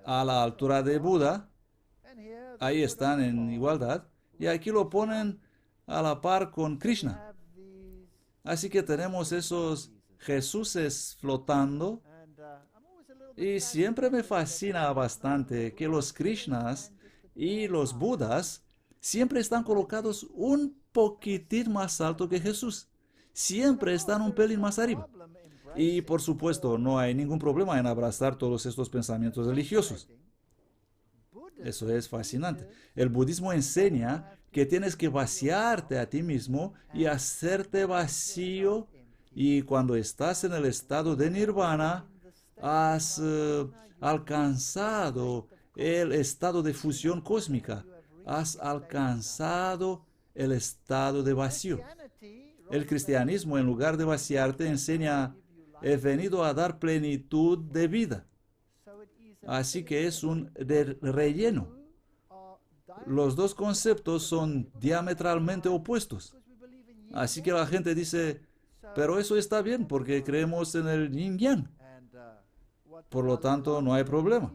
a la altura de Buda, And here ahí están en igualdad, y aquí lo ponen a la par con Krishna. have these, Así que tenemos esos Jesuses flotando, and I'm always a little bit y siempre me fascina bastante que los Krishnas y los Budas siempre están colocados un poquitín más alto que Jesús. Siempre están un pelín más arriba. problem Y por supuesto, no hay ningún problema en abrazar todos estos pensamientos religiosos. Eso es fascinante. El budismo enseña que tienes que vaciarte a ti mismo y hacerte vacío, y cuando estás en el estado de nirvana, has alcanzado el estado de fusión cósmica, has alcanzado el estado de vacío. El cristianismo, en lugar de vaciarte, enseña: he venido a dar plenitud de vida. Así que es un relleno. Los dos conceptos son diametralmente opuestos. Así que la gente dice: pero eso está bien porque creemos en el yin yang. Por lo tanto, no hay problema.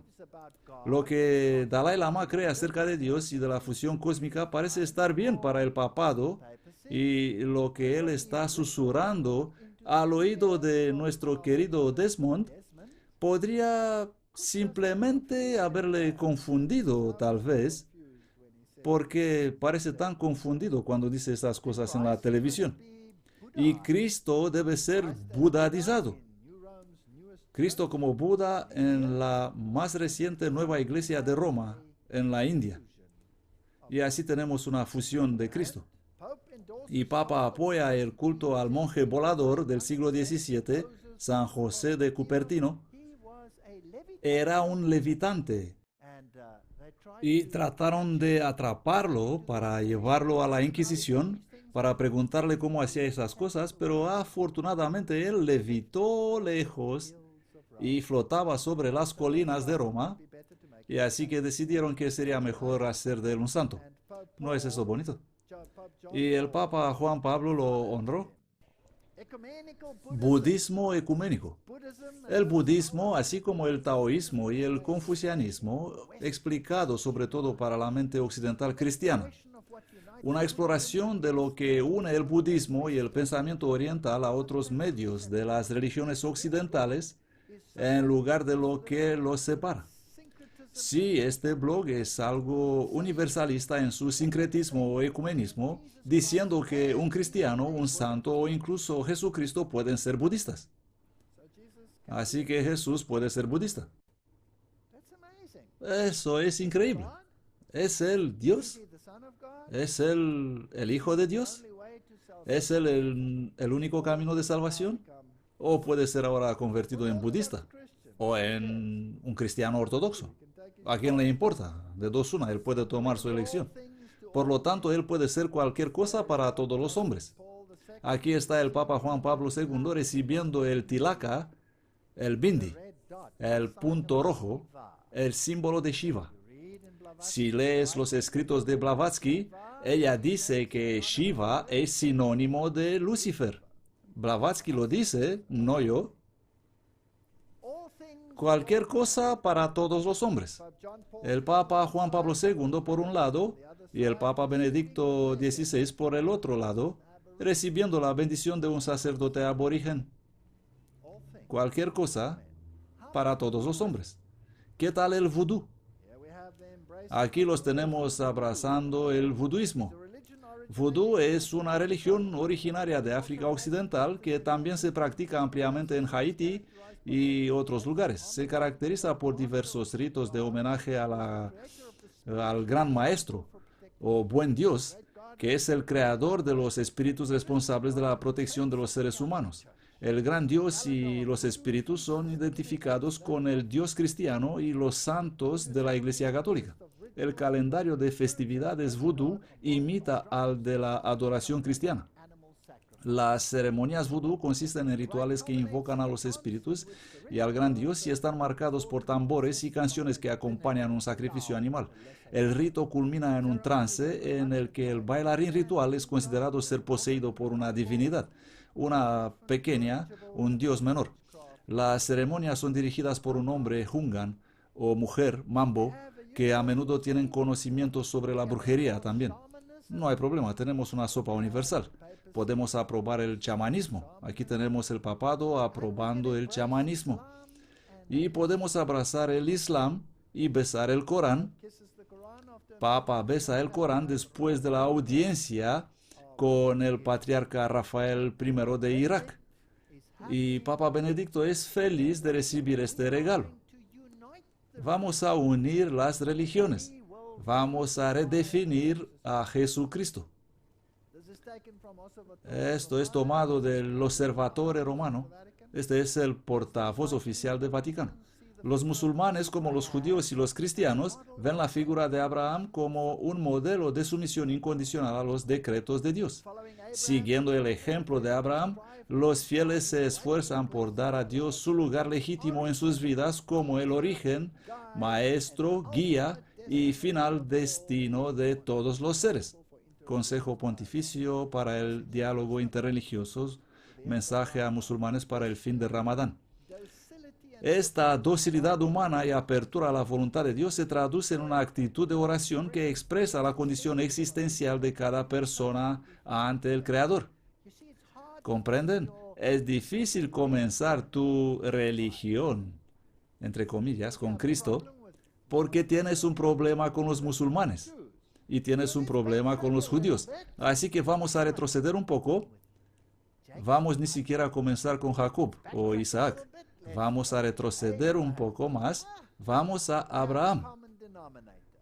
Lo que Dalai Lama cree acerca de Dios y de la fusión cósmica parece estar bien para el papado, y lo que él está susurrando al oído de nuestro querido Desmond podría simplemente haberle confundido, tal vez, porque parece tan confundido cuando dice estas cosas en la televisión. Y Cristo debe ser budadizado. Cristo como Buda en la más reciente nueva iglesia de Roma, en la India. Y así tenemos una fusión de Cristo. Y Papa apoya el culto al monje volador del siglo XVII, San José de Cupertino. Era un levitante, y trataron de atraparlo para llevarlo a la Inquisición, para preguntarle cómo hacía esas cosas, pero afortunadamente él levitó lejos y flotaba sobre las colinas de Roma, y así que decidieron que sería mejor hacer de él un santo. ¿No es eso bonito? Y el Papa Juan Pablo lo honró. Budismo ecuménico. El budismo, así como el taoísmo y el confucianismo, explicado sobre todo para la mente occidental cristiana. Una exploración de lo que une el budismo y el pensamiento oriental a otros medios de las religiones occidentales, en lugar de lo que los separa. Sí, este blog es algo universalista en su sincretismo o ecumenismo, diciendo que un cristiano, un santo o incluso Jesucristo pueden ser budistas. Así que Jesús puede ser budista. Eso es increíble. ¿Es él Dios? ¿Es él el Hijo de Dios? ¿Es él el único camino de salvación? ¿O puede ser ahora convertido en budista? ¿O en un cristiano ortodoxo? ¿A quién le importa? De dos una, él puede tomar su elección. Por lo tanto, él puede ser cualquier cosa para todos los hombres. Aquí está el Papa Juan Pablo II recibiendo el tilaka, el bindi, el punto rojo, el símbolo de Shiva. Si lees los escritos de Blavatsky, ella dice que Shiva es sinónimo de Lucifer. Blavatsky lo dice, no yo. Cualquier cosa para todos los hombres. El Papa Juan Pablo II por un lado y el Papa Benedicto XVI por el otro lado, recibiendo la bendición de un sacerdote aborigen. Cualquier cosa para todos los hombres. ¿Qué tal el vudú? Aquí los tenemos abrazando el vuduismo. Vudú es una religión originaria de África Occidental que también se practica ampliamente en Haití y otros lugares. Se caracteriza por diversos ritos de homenaje al gran maestro o buen Dios, que es el creador de los espíritus responsables de la protección de los seres humanos. El gran Dios y los espíritus son identificados con el Dios cristiano y los santos de la Iglesia Católica. El calendario de festividades vudú imita al de la adoración cristiana. Las ceremonias vudú consisten en rituales que invocan a los espíritus y al gran Dios y están marcados por tambores y canciones que acompañan un sacrificio animal. El rito culmina en un trance en el que el bailarín ritual es considerado ser poseído por una divinidad, una pequeña, un dios menor. Las ceremonias son dirigidas por un hombre Hungan, o mujer mambo que a menudo tienen conocimiento sobre la brujería también. No hay problema, tenemos una sopa universal. Podemos aprobar el chamanismo. Aquí tenemos el papado aprobando el chamanismo. Y podemos abrazar el Islam y besar el Corán. Papa besa el Corán después de la audiencia con el patriarca Rafael I de Irak. Y Papa Benedicto es feliz de recibir este regalo. Vamos a unir las religiones. Vamos a redefinir a Jesucristo. Esto es tomado del Osservatore Romano. Este es el portavoz oficial del Vaticano. Los musulmanes, como los judíos y los cristianos, ven la figura de Abraham como un modelo de sumisión incondicional a los decretos de Dios. Siguiendo el ejemplo de Abraham, los fieles se esfuerzan por dar a Dios su lugar legítimo en sus vidas como el origen, maestro, guía y final destino de todos los seres. Consejo Pontificio para el Diálogo Interreligioso, mensaje a musulmanes para el fin de Ramadán. Esta docilidad humana y apertura a la voluntad de Dios se traduce en una actitud de oración que expresa la condición existencial de cada persona ante el Creador. ¿Comprenden? Es difícil comenzar tu religión, entre comillas, con Cristo, porque tienes un problema con los musulmanes y tienes un problema con los judíos. Así que vamos a retroceder un poco. Vamos ni siquiera a comenzar con Jacob o Isaac. Vamos a retroceder un poco más. Vamos a Abraham.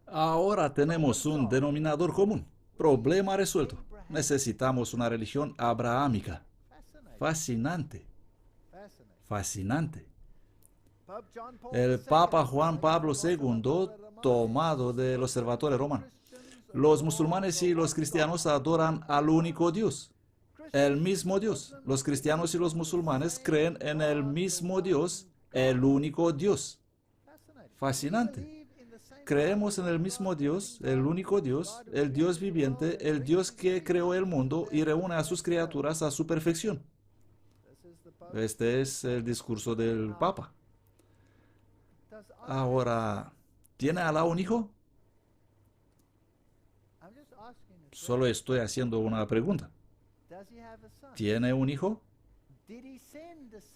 Ahora tenemos un denominador común. Problema resuelto. Necesitamos una religión abrahámica. Fascinante. Fascinante. El Papa Juan Pablo II, tomado del Observatorio Romano. Los musulmanes y los cristianos adoran al único Dios, el mismo Dios. Los cristianos y los musulmanes creen en el mismo Dios, el único Dios. Fascinante. Creemos en el mismo Dios, el único Dios, el Dios viviente, el Dios que creó el mundo y reúne a sus criaturas a su perfección. Este es el discurso del Papa. Ahora, ¿tiene Alá un hijo? Solo estoy haciendo una pregunta. ¿Tiene un hijo?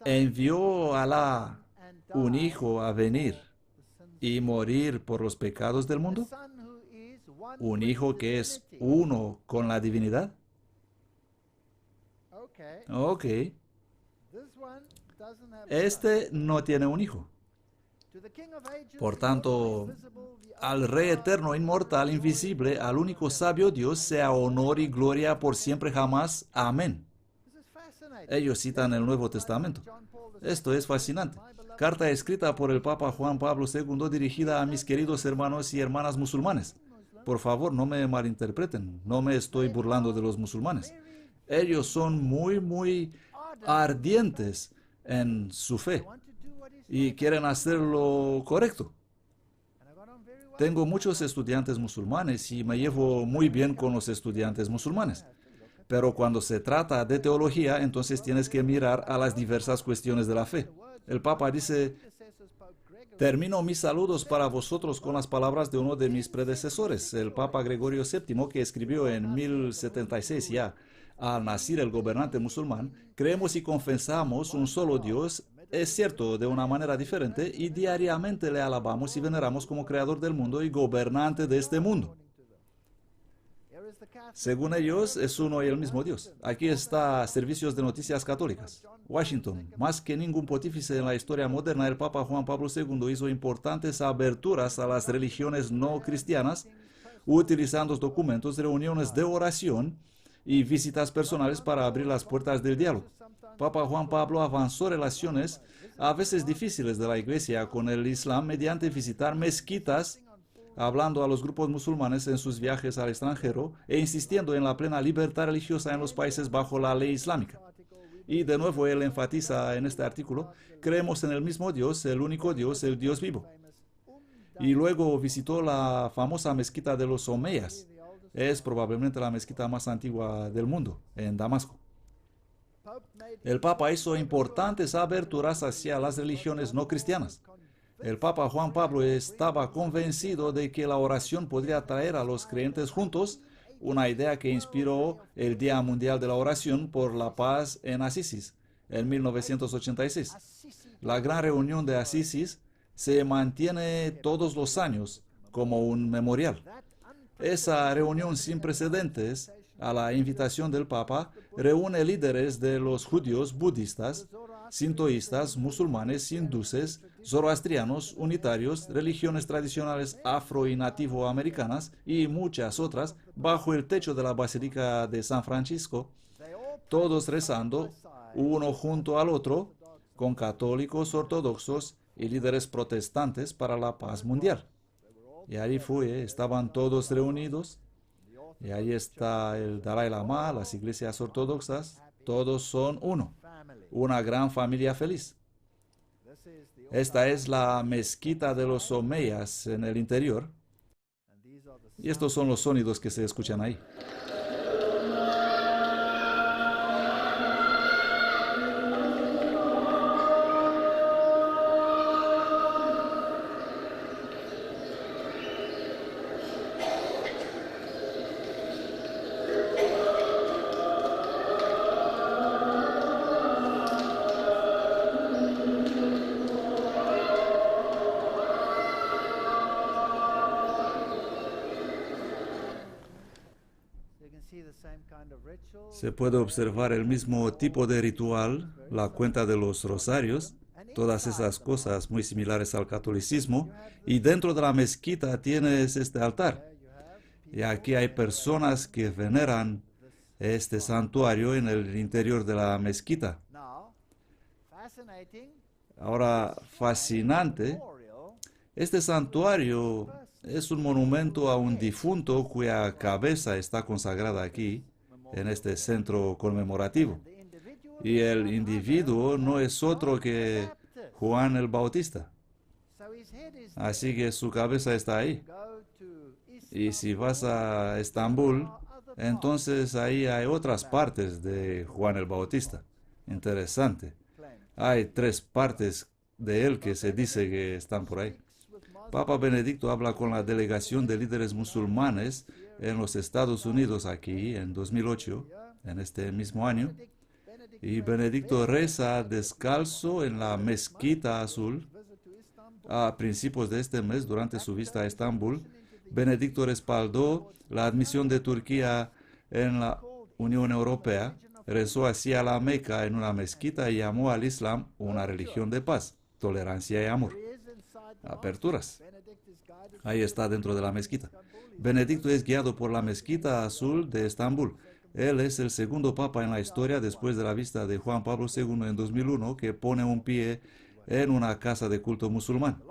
¿Envió Alá un hijo a venir y morir por los pecados del mundo? ¿Un hijo que es uno con la divinidad? Ok. Este no tiene un hijo. Por tanto, al Rey eterno, inmortal, invisible, al único sabio Dios, sea honor y gloria por siempre jamás. Amén. Ellos citan el Nuevo Testamento. Esto es fascinante. Carta escrita por el Papa Juan Pablo II dirigida a mis queridos hermanos y hermanas musulmanes. Por favor, no me malinterpreten. No me estoy burlando de los musulmanes. Ellos son muy ardientes en su fe y quieren hacer lo correcto. Tengo muchos estudiantes musulmanes y me llevo muy bien con los estudiantes musulmanes. Pero cuando se trata de teología, entonces tienes que mirar a las diversas cuestiones de la fe. El Papa dice: termino mis saludos para vosotros con las palabras de uno de mis predecesores, el Papa Gregorio VII, que escribió en 1076 ya. Al nacer el gobernante musulmán, creemos y confesamos un solo Dios, es cierto, de una manera diferente, y diariamente le alabamos y veneramos como creador del mundo y gobernante de este mundo. Según ellos, es uno y el mismo Dios. Aquí está Servicios de Noticias Católicas. Washington. Más que ningún pontífice en la historia moderna, el Papa Juan Pablo II hizo importantes aberturas a las religiones no cristianas, utilizando documentos, reuniones de oración y visitas personales para abrir las puertas del diálogo. Papa Juan Pablo avanzó relaciones a veces difíciles de la Iglesia con el Islam mediante visitar mezquitas, hablando a los grupos musulmanes en sus viajes al extranjero e insistiendo en la plena libertad religiosa en los países bajo la ley islámica. Y de nuevo él enfatiza en este artículo: creemos en el mismo Dios, el único Dios, el Dios vivo. Y luego visitó la famosa mezquita de los Omeyas. Es probablemente la mezquita más antigua del mundo, en Damasco. El Papa hizo importantes aberturas hacia las religiones no cristianas. El Papa Juan Pablo estaba convencido de que la oración podría traer a los creyentes juntos, una idea que inspiró el Día Mundial de la Oración por la Paz en Asís, en 1986. La gran reunión de Asís se mantiene todos los años como un memorial. Esa reunión sin precedentes, a la invitación del Papa, reúne líderes de los judíos, budistas, sintoístas, musulmanes, hinduses, zoroastrianos, unitarios, religiones tradicionales afro y nativoamericanas y muchas otras bajo el techo de la Basílica de San Francisco, todos rezando uno junto al otro con católicos ortodoxos y líderes protestantes para la paz mundial. Y ahí estaban todos reunidos. Y ahí está el Dalai Lama, las iglesias ortodoxas, todos son uno, una gran familia feliz. Esta es la mezquita de los Omeyas en el interior. Y estos son los sonidos que se escuchan ahí. Se puede observar el mismo tipo de ritual, la cuenta de los rosarios, todas esas cosas muy similares al catolicismo, y dentro de la mezquita tienes este altar. Y aquí hay personas que veneran este santuario en el interior de la mezquita. Ahora, fascinante, este santuario es un monumento a un difunto cuya cabeza está consagrada aquí, en este centro conmemorativo. Y el individuo no es otro que Juan el Bautista. Así que su cabeza está ahí. Y si vas a Estambul, entonces ahí hay otras partes de Juan el Bautista. Interesante. Hay 3 partes de él que se dice que están por ahí. Papa Benedicto habla con la delegación de líderes musulmanes en los Estados Unidos aquí en 2008, en este mismo año, y Benedicto reza descalzo en la Mezquita Azul. A principios de este mes, durante su visita a Estambul, Benedicto respaldó la admisión de Turquía en la Unión Europea, rezó hacia la Meca en una mezquita y llamó al Islam una religión de paz, tolerancia y amor. Aperturas. Ahí está dentro de la mezquita. Benedicto es guiado por la Mezquita Azul de Estambul. Él es el segundo papa en la historia después de la visita de Juan Pablo II en 2001 que pone un pie en una casa de culto musulmán.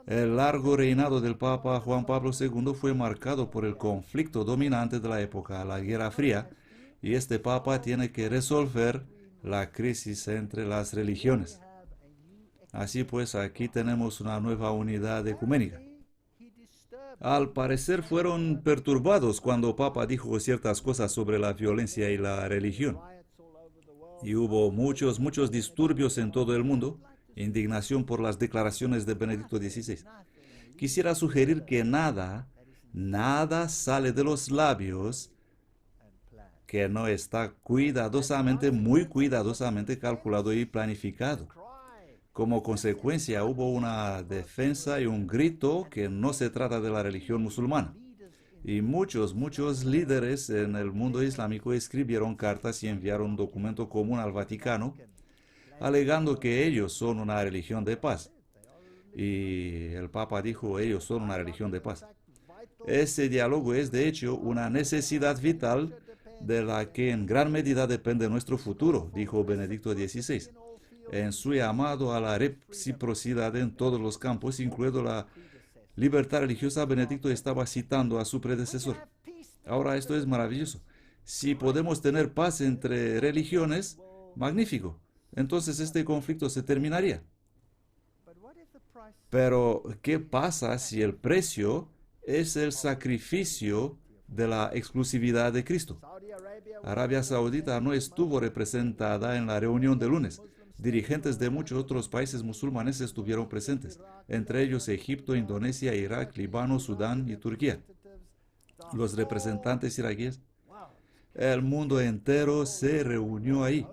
El largo reinado del Papa Juan Pablo II fue marcado por el conflicto dominante de la época, la Guerra Fría, y este Papa tiene que resolver la crisis entre las religiones. Así pues, aquí tenemos una nueva unidad ecuménica. Al parecer fueron perturbados cuando Papa dijo ciertas cosas sobre la violencia y la religión. Y hubo muchos disturbios en todo el mundo, indignación por las declaraciones de Benedicto XVI. Quisiera sugerir que nada sale de los labios que no está muy cuidadosamente calculado y planificado. Como consecuencia, hubo una defensa y un grito que no se trata de la religión musulmana. Y muchos líderes en el mundo islámico escribieron cartas y enviaron un documento común al Vaticano, alegando que ellos son una religión de paz. Y el Papa dijo, ellos son una religión de paz. Ese diálogo es, de hecho, una necesidad vital de la que en gran medida depende nuestro futuro, dijo Benedicto XVI. En su llamado a la reciprocidad en todos los campos, incluido la libertad religiosa, Benedicto estaba citando a su predecesor. Ahora esto es maravilloso. Si podemos tener paz entre religiones, magnífico. Entonces este conflicto se terminaría. Pero, ¿qué pasa si el precio es el sacrificio de la exclusividad de Cristo? Arabia Saudita no estuvo representada en la reunión de lunes. Dirigentes de muchos otros países musulmanes estuvieron presentes, entre ellos Egipto, Indonesia, Irak, Líbano, Sudán y Turquía. Los representantes iraquíes, el mundo entero se reunió ahí.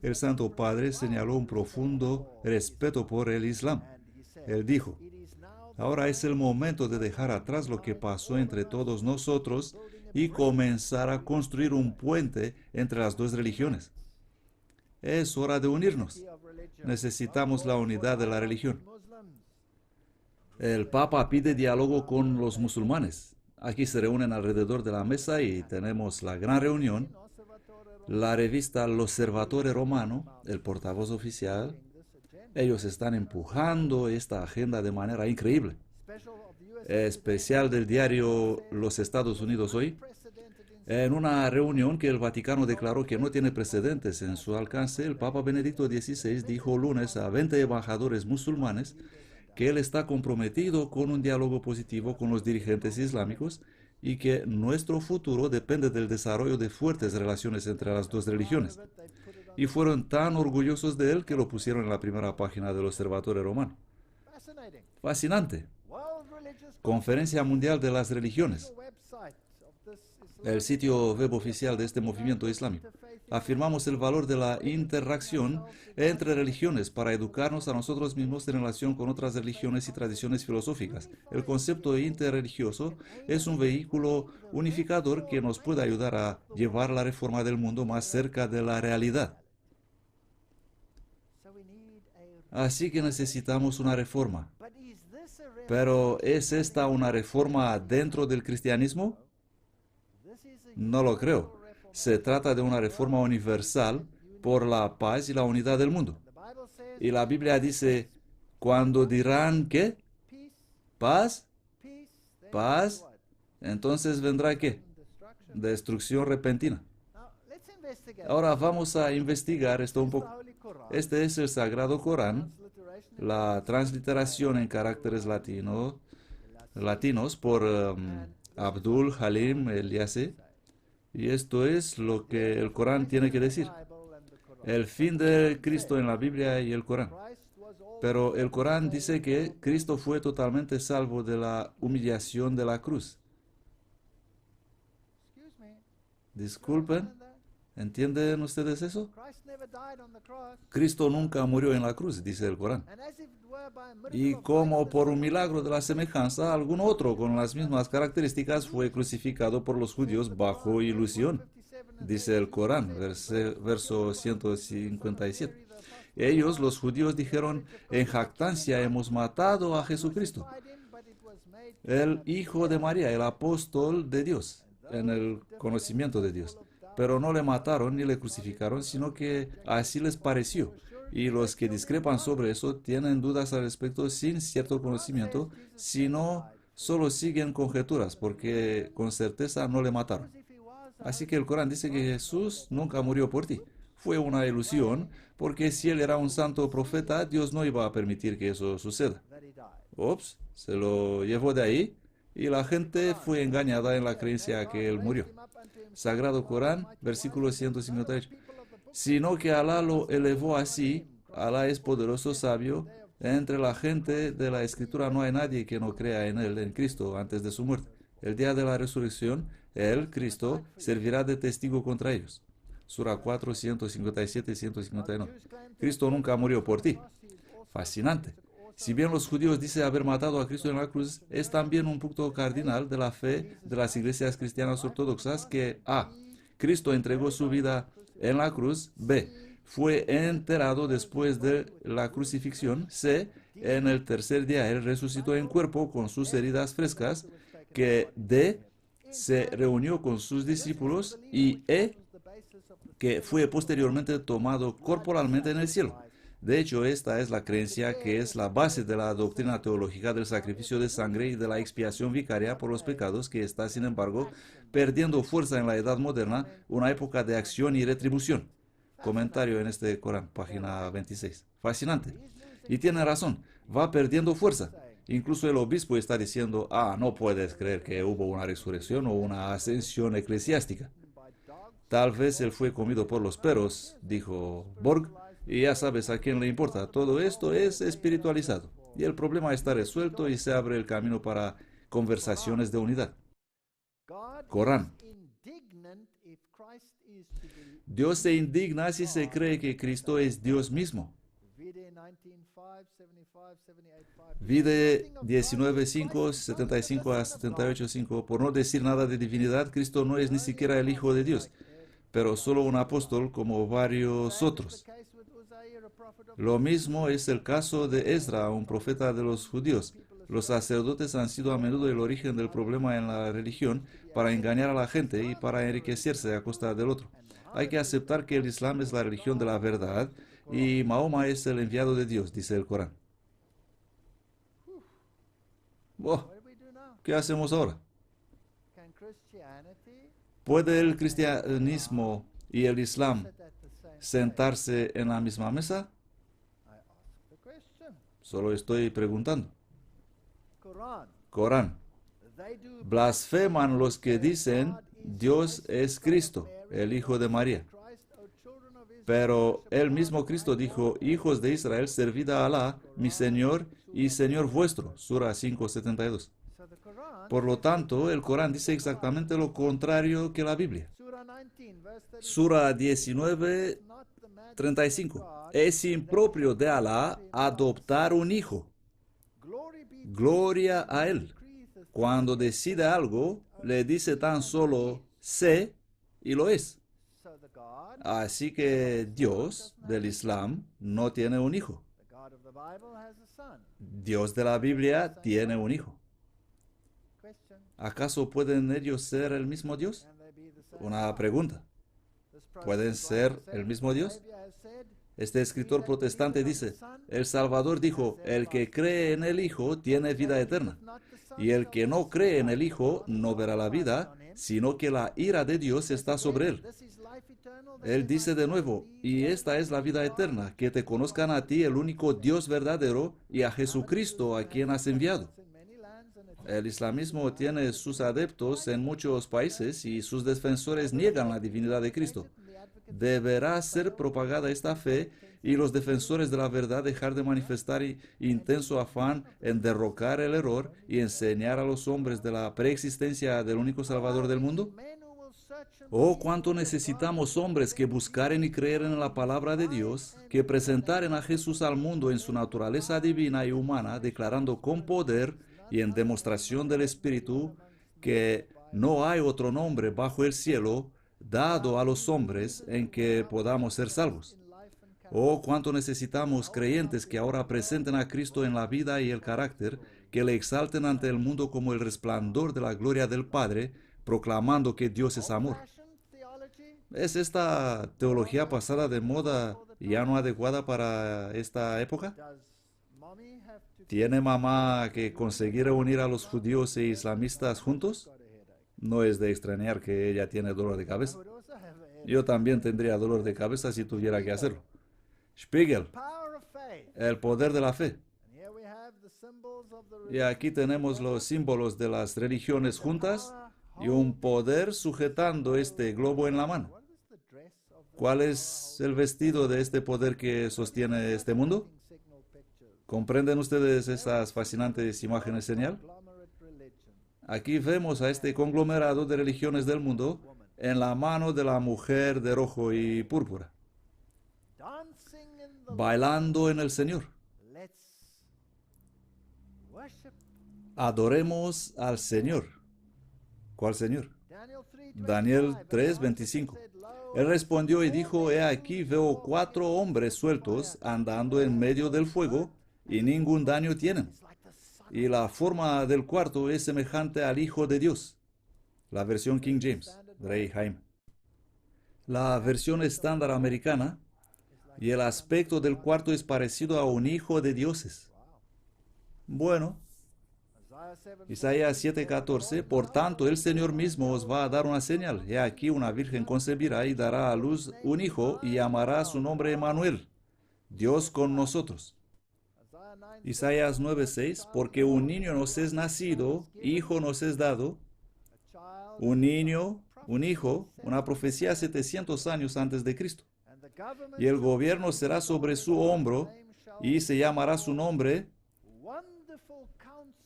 El Santo Padre señaló un profundo respeto por el Islam. Él dijo: ahora es el momento de dejar atrás lo que pasó entre todos nosotros y comenzar a construir un puente entre las dos religiones. Es hora de unirnos. Necesitamos la unidad de la religión. El Papa pide diálogo con los musulmanes. Aquí se reúnen alrededor de la mesa y tenemos la gran reunión. La revista L'Osservatore Romano, el portavoz oficial, ellos están empujando esta agenda de manera increíble. Especial del diario Los Estados Unidos Hoy, en una reunión que el Vaticano declaró que no tiene precedentes en su alcance, el Papa Benedicto XVI dijo lunes a 20 embajadores musulmanes que él está comprometido con un diálogo positivo con los dirigentes islámicos y que nuestro futuro depende del desarrollo de fuertes relaciones entre las dos religiones. Y fueron tan orgullosos de él que lo pusieron en la primera página del Observatorio Romano. Fascinante. Conferencia Mundial de las Religiones. El sitio web oficial de este movimiento islámico. Afirmamos el valor de la interacción entre religiones para educarnos a nosotros mismos en relación con otras religiones y tradiciones filosóficas. El concepto interreligioso es un vehículo unificador que nos puede ayudar a llevar la reforma del mundo más cerca de la realidad. Así que necesitamos una reforma. Pero ¿es esta una reforma dentro del cristianismo? No lo creo. Se trata de una reforma universal por la paz y la unidad del mundo. Y la Biblia dice, cuando dirán ¿qué? ¿Paz? ¿Paz? Entonces vendrá ¿qué? Destrucción repentina. Ahora vamos a investigar esto un poco. Este es el Sagrado Corán, la transliteración en caracteres latinos por Abdul Halim El-Yassi. Y esto es lo que el Corán tiene que decir. El fin de Cristo en la Biblia y el Corán. Pero el Corán dice que Cristo fue totalmente salvo de la humillación de la cruz. Disculpen, ¿entienden ustedes eso? Cristo nunca murió en la cruz, dice el Corán. Y como por un milagro de la semejanza, algún otro con las mismas características fue crucificado por los judíos bajo ilusión, dice el Corán, verso 157. Ellos, los judíos, dijeron, en jactancia hemos matado a Jesucristo, el Hijo de María, el apóstol de Dios, en el conocimiento de Dios. Pero no le mataron ni le crucificaron, sino que así les pareció. Y los que discrepan sobre eso tienen dudas al respecto sin cierto conocimiento, sino solo siguen conjeturas, porque con certeza no le mataron. Así que el Corán dice que Jesús nunca murió por ti. Fue una ilusión, porque si él era un santo profeta, Dios no iba a permitir que eso suceda. Ups, se lo llevó de ahí, y la gente fue engañada en la creencia que él murió. Sagrado Corán, versículo 158. Sino que Alá lo elevó así, Alá es poderoso, sabio, entre la gente de la Escritura no hay nadie que no crea en él, en Cristo, antes de su muerte. El día de la resurrección, él, Cristo, servirá de testigo contra ellos. Sura 4, 157 y 159. Cristo nunca murió por ti. Fascinante. Si bien los judíos dicen haber matado a Cristo en la cruz, es también un punto cardinal de la fe de las iglesias cristianas ortodoxas que A. Cristo entregó su vida en la cruz. B. Fue enterrado después de la crucifixión. C. En el tercer día él resucitó en cuerpo con sus heridas frescas. Que D. Se reunió con sus discípulos. Y E. Que fue posteriormente tomado corporalmente en el cielo. De hecho, esta es la creencia que es la base de la doctrina teológica del sacrificio de sangre y de la expiación vicaria por los pecados, que está, sin embargo, perdiendo fuerza en la edad moderna, una época de acción y retribución. Comentario en este Corán, página 26. Fascinante. Y tiene razón, va perdiendo fuerza. Incluso el obispo está diciendo, no puedes creer que hubo una resurrección o una ascensión eclesiástica. Tal vez él fue comido por los perros, dijo Borg. Y ya sabes a quién le importa. Todo esto es espiritualizado. Y el problema está resuelto y se abre el camino para conversaciones de unidad. Corán. Dios se indigna si se cree que Cristo es Dios mismo. Vide 19:5, 75 a 78:5. Por no decir nada de divinidad, Cristo no es ni siquiera el Hijo de Dios, pero solo un apóstol como varios otros. Lo mismo es el caso de Ezra, un profeta de los judíos. Los sacerdotes han sido a menudo el origen del problema en la religión para engañar a la gente y para enriquecerse a costa del otro. Hay que aceptar que el Islam es la religión de la verdad y Mahoma es el enviado de Dios, dice el Corán. Oh, ¿qué hacemos ahora? ¿Puede el cristianismo y el Islam sentarse en la misma mesa? Solo estoy preguntando. Corán. Blasfeman los que dicen Dios es Cristo, el Hijo de María. Pero el mismo Cristo dijo, hijos de Israel, servid a Alá, mi Señor y Señor vuestro. Sura 5:72. Por lo tanto, el Corán dice exactamente lo contrario que la Biblia. Sura 19:35. Es impropio de Alá adoptar un hijo. Gloria a Él. Cuando decide algo, le dice tan solo sé y lo es. Así que Dios del Islam no tiene un hijo. Dios de la Biblia tiene un hijo. ¿Acaso pueden ellos ser el mismo Dios? Una pregunta. ¿Pueden ser el mismo Dios? Este escritor protestante dice, el Salvador dijo, el que cree en el Hijo tiene vida eterna, y el que no cree en el Hijo no verá la vida, sino que la ira de Dios está sobre él. Él dice de nuevo, y esta es la vida eterna, que te conozcan a ti, el único Dios verdadero, y a Jesucristo, a quien has enviado. El islamismo tiene sus adeptos en muchos países y sus defensores niegan la divinidad de Cristo. Deberá ser propagada esta fe y los defensores de la verdad dejar de manifestar intenso afán en derrocar el error y enseñar a los hombres de la preexistencia del único Salvador del mundo. Oh, cuánto necesitamos hombres que buscaren y creeren en la palabra de Dios, que presentaren a Jesús al mundo en su naturaleza divina y humana, declarando con poder y en demostración del Espíritu que no hay otro nombre bajo el cielo dado a los hombres en que podamos ser salvos. Oh, cuánto necesitamos creyentes que ahora presenten a Cristo en la vida y el carácter, que le exalten ante el mundo como el resplandor de la gloria del Padre, proclamando que Dios es amor. ¿Es esta teología pasada de moda y ya no adecuada para esta época? ¿Tiene mamá que conseguir unir a los judíos e islamistas juntos? No es de extrañar que ella tiene dolor de cabeza. Yo también tendría dolor de cabeza si tuviera que hacerlo. Spiegel, el poder de la fe. Y aquí tenemos los símbolos de las religiones juntas y un poder sujetando este globo en la mano. ¿Cuál es el vestido de este poder que sostiene este mundo? ¿Comprenden ustedes estas fascinantes imágenes señal? Aquí vemos a este conglomerado de religiones del mundo en la mano de la mujer de rojo y púrpura, bailando en el Señor. Adoremos al Señor. ¿Cuál Señor? Daniel 3:25. Él respondió y dijo, he aquí veo 4 hombres sueltos andando en medio del fuego y ningún daño tienen. Y la forma del cuarto es semejante al Hijo de Dios. La versión King James, Rey Jaime. La versión estándar americana, y el aspecto del cuarto es parecido a un hijo de dioses. Bueno, Isaías 7:14, por tanto el Señor mismo os va a dar una señal. He aquí una virgen concebirá y dará a luz un hijo y llamará su nombre Emmanuel, Dios con nosotros. Isaías 9:6, porque un niño nos es nacido, hijo nos es dado, un niño, un hijo, una profecía 700 años antes de Cristo. y el gobierno será sobre su hombro, y se llamará su nombre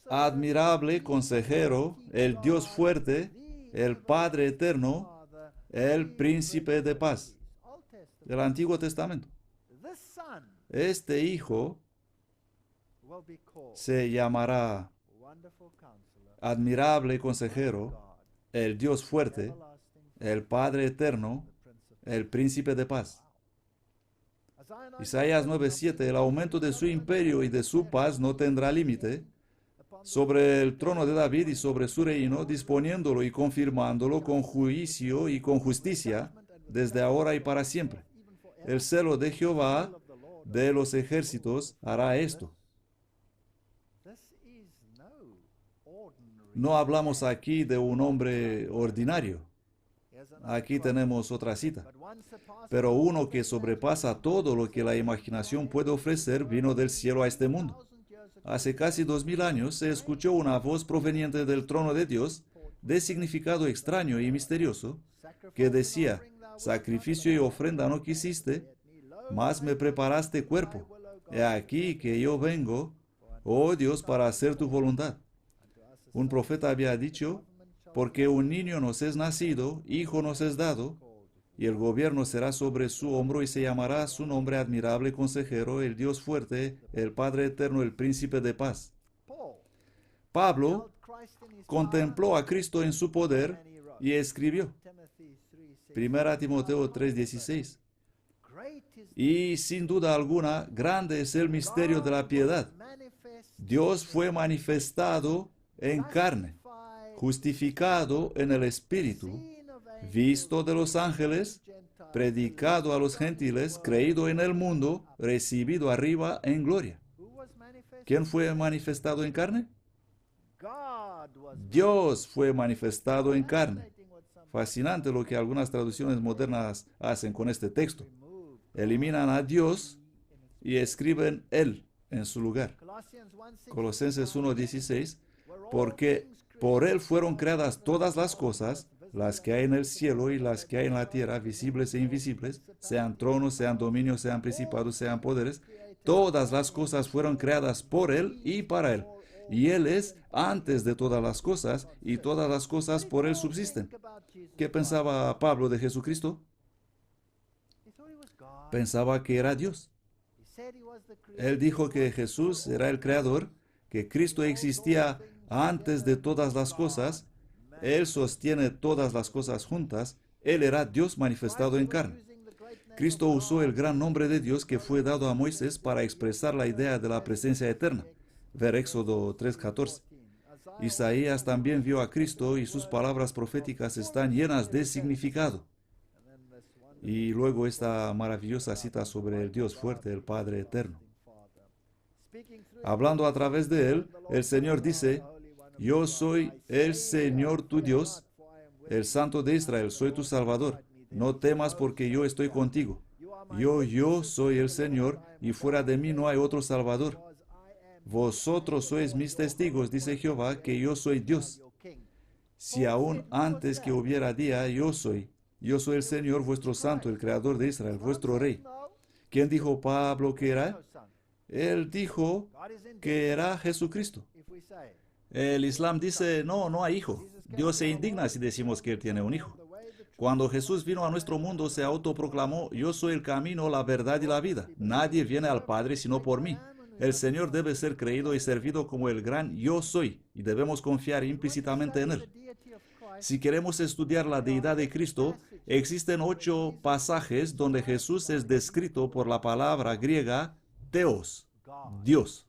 Admirable Consejero, el Dios fuerte, el Padre eterno, el Príncipe de paz. Del Antiguo Testamento. Este Hijo se llamará Admirable Consejero, el Dios fuerte, el Padre eterno, el Príncipe de paz. Isaías 9:7, el aumento de su imperio y de su paz no tendrá límite sobre el trono de David y sobre su reino, disponiéndolo y confirmándolo con juicio y con justicia, desde ahora y para siempre. El celo de Jehová de los ejércitos hará esto. No hablamos aquí de un hombre ordinario. Aquí tenemos otra cita. Pero uno que sobrepasa todo lo que la imaginación puede ofrecer vino del cielo a este mundo. Hace casi 2000 años se escuchó una voz proveniente del trono de Dios, de significado extraño y misterioso, que decía: sacrificio y ofrenda no quisiste, mas me preparaste cuerpo. He aquí que yo vengo, oh Dios, para hacer tu voluntad. Un profeta había dicho: porque un niño nos es nacido, hijo nos es dado, y el gobierno será sobre su hombro, y se llamará su nombre Admirable Consejero, el Dios fuerte, el Padre eterno, el Príncipe de paz. Pablo contempló a Cristo en su poder y escribió 1 Timoteo 3:16. Y sin duda alguna, grande es el misterio de la piedad. Dios fue manifestado en carne, justificado en el Espíritu, visto de los ángeles, predicado a los gentiles, creído en el mundo, recibido arriba en gloria. ¿Quién fue manifestado en carne? Dios fue manifestado en carne. Fascinante lo que algunas traducciones modernas hacen con este texto. Eliminan a Dios y escriben Él en su lugar. Colosenses 1:16, porque por Él fueron creadas todas las cosas, las que hay en el cielo y las que hay en la tierra, visibles e invisibles, sean tronos, sean dominios, sean principados, sean poderes. Todas las cosas fueron creadas por Él y para Él. Y Él es antes de todas las cosas, y todas las cosas por Él subsisten. ¿Qué pensaba Pablo de Jesucristo? Pensaba que era Dios. Él dijo que Jesús era el Creador, que Cristo existía antes de todas las cosas. Él sostiene todas las cosas juntas. Él era Dios manifestado en carne. Cristo usó el gran nombre de Dios que fue dado a Moisés para expresar la idea de la presencia eterna. Ver Éxodo 3:14. Isaías también vio a Cristo y sus palabras proféticas están llenas de significado. Y luego esta maravillosa cita sobre el Dios fuerte, el Padre eterno. Hablando a través de Él, el Señor dice: yo soy el Señor tu Dios, el Santo de Israel, soy tu Salvador. No temas porque yo estoy contigo. Yo soy el Señor, y fuera de mí no hay otro Salvador. Vosotros sois mis testigos, dice Jehová, que yo soy Dios. Si aún antes que hubiera día, yo soy el Señor vuestro Santo, el Creador de Israel, vuestro Rey. ¿Quién dijo Pablo que era? Él dijo que era Jesucristo. El Islam dice: no hay hijo. Dios se indigna si decimos que Él tiene un hijo. Cuando Jesús vino a nuestro mundo, se autoproclamó: yo soy el camino, la verdad y la vida. Nadie viene al Padre sino por mí. El Señor debe ser creído y servido como el gran yo soy, y debemos confiar implícitamente en Él. Si queremos estudiar la deidad de Cristo, existen 8 pasajes donde Jesús es descrito por la palabra griega Theos, Dios.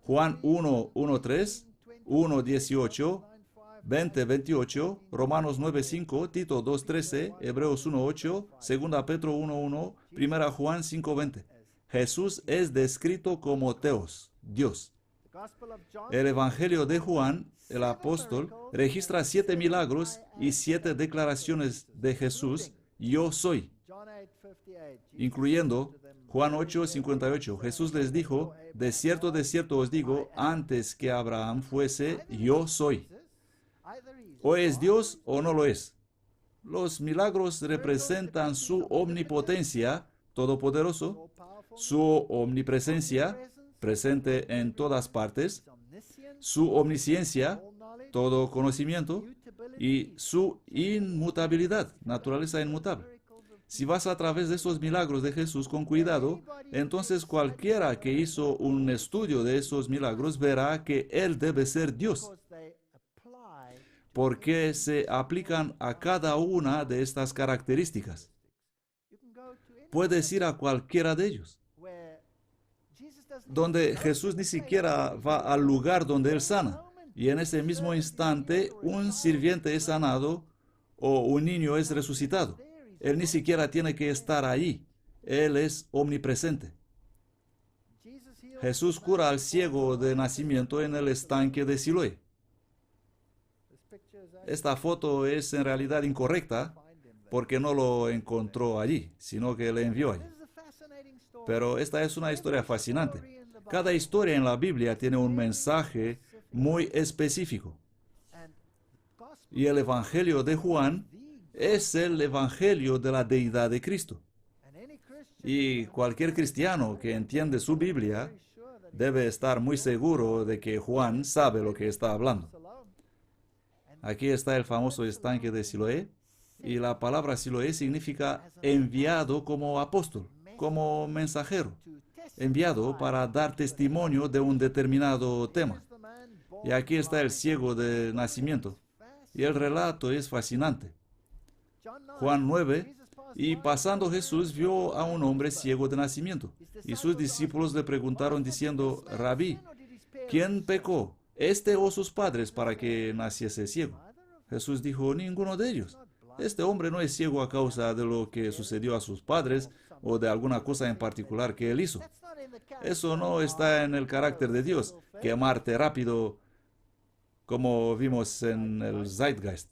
Juan 1:1-3, 1:18, 20:28, Romanos 9:5, Tito 2:13, Hebreos 1:8, 2 Pedro 1:1, 1 Juan 5:20. Jesús es descrito como Theos, Dios. El Evangelio de Juan, el apóstol, registra 7 milagros y 7 declaraciones de Jesús: yo soy, incluyendo Juan 8:58. Jesús les dijo: de cierto os digo, antes que Abraham fuese, yo soy. O es Dios o no lo es. Los milagros representan su omnipotencia, todopoderoso, su omnipresencia, presente en todas partes, su omnisciencia, todo conocimiento, y su inmutabilidad, naturaleza inmutable. Si vas a través de esos milagros de Jesús con cuidado, entonces cualquiera que hizo un estudio de esos milagros verá que Él debe ser Dios, porque se aplican a cada una de estas características. Puedes ir a cualquiera de ellos, donde Jesús ni siquiera va al lugar donde Él sana, y en ese mismo instante un sirviente es sanado o un niño es resucitado. Él ni siquiera tiene que estar ahí. Él es omnipresente. Jesús cura al ciego de nacimiento en el estanque de Siloé. Esta foto es en realidad incorrecta porque no lo encontró allí, sino que le envió allí. Pero esta es una historia fascinante. Cada historia en la Biblia tiene un mensaje muy específico. Y el Evangelio de Juan es el Evangelio de la deidad de Cristo. Y cualquier cristiano que entiende su Biblia debe estar muy seguro de que Juan sabe lo que está hablando. Aquí está el famoso estanque de Siloé, y la palabra Siloé significa enviado como apóstol, como mensajero, enviado para dar testimonio de un determinado tema. Y aquí está el ciego de nacimiento, y el relato es fascinante. Juan 9, y pasando Jesús vio a un hombre ciego de nacimiento, y sus discípulos le preguntaron diciendo, Rabí, ¿quién pecó, este o sus padres, para que naciese ciego? Jesús dijo, ninguno de ellos. Este hombre no es ciego a causa de lo que sucedió a sus padres o de alguna cosa en particular que él hizo. Eso no está en el carácter de Dios, quemarte rápido, como vimos en el Zeitgeist.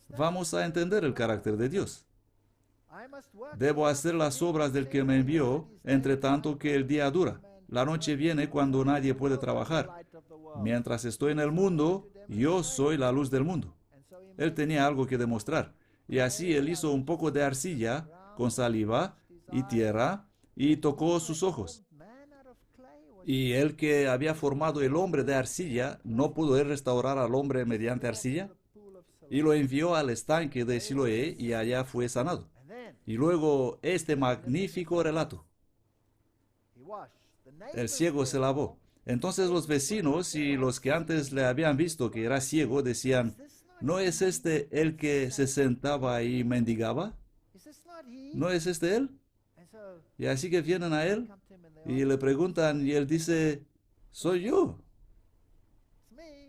Vamos a entender el carácter de Dios. Debo hacer las obras del que me envió, entre tanto que el día dura. La noche viene cuando nadie puede trabajar. Mientras estoy en el mundo, yo soy la luz del mundo. Él tenía algo que demostrar. Y así él hizo un poco de arcilla con saliva y tierra y tocó sus ojos. Y el que había formado el hombre de arcilla, ¿no pudo él restaurar al hombre mediante arcilla? Y lo envió al estanque de Siloé y allá fue sanado. Y luego este magnífico relato. El ciego se lavó. Entonces los vecinos y los que antes le habían visto que era ciego decían, ¿no es este el que se sentaba y mendigaba? ¿No es este él? Y así que vienen a él y le preguntan y él dice, soy yo.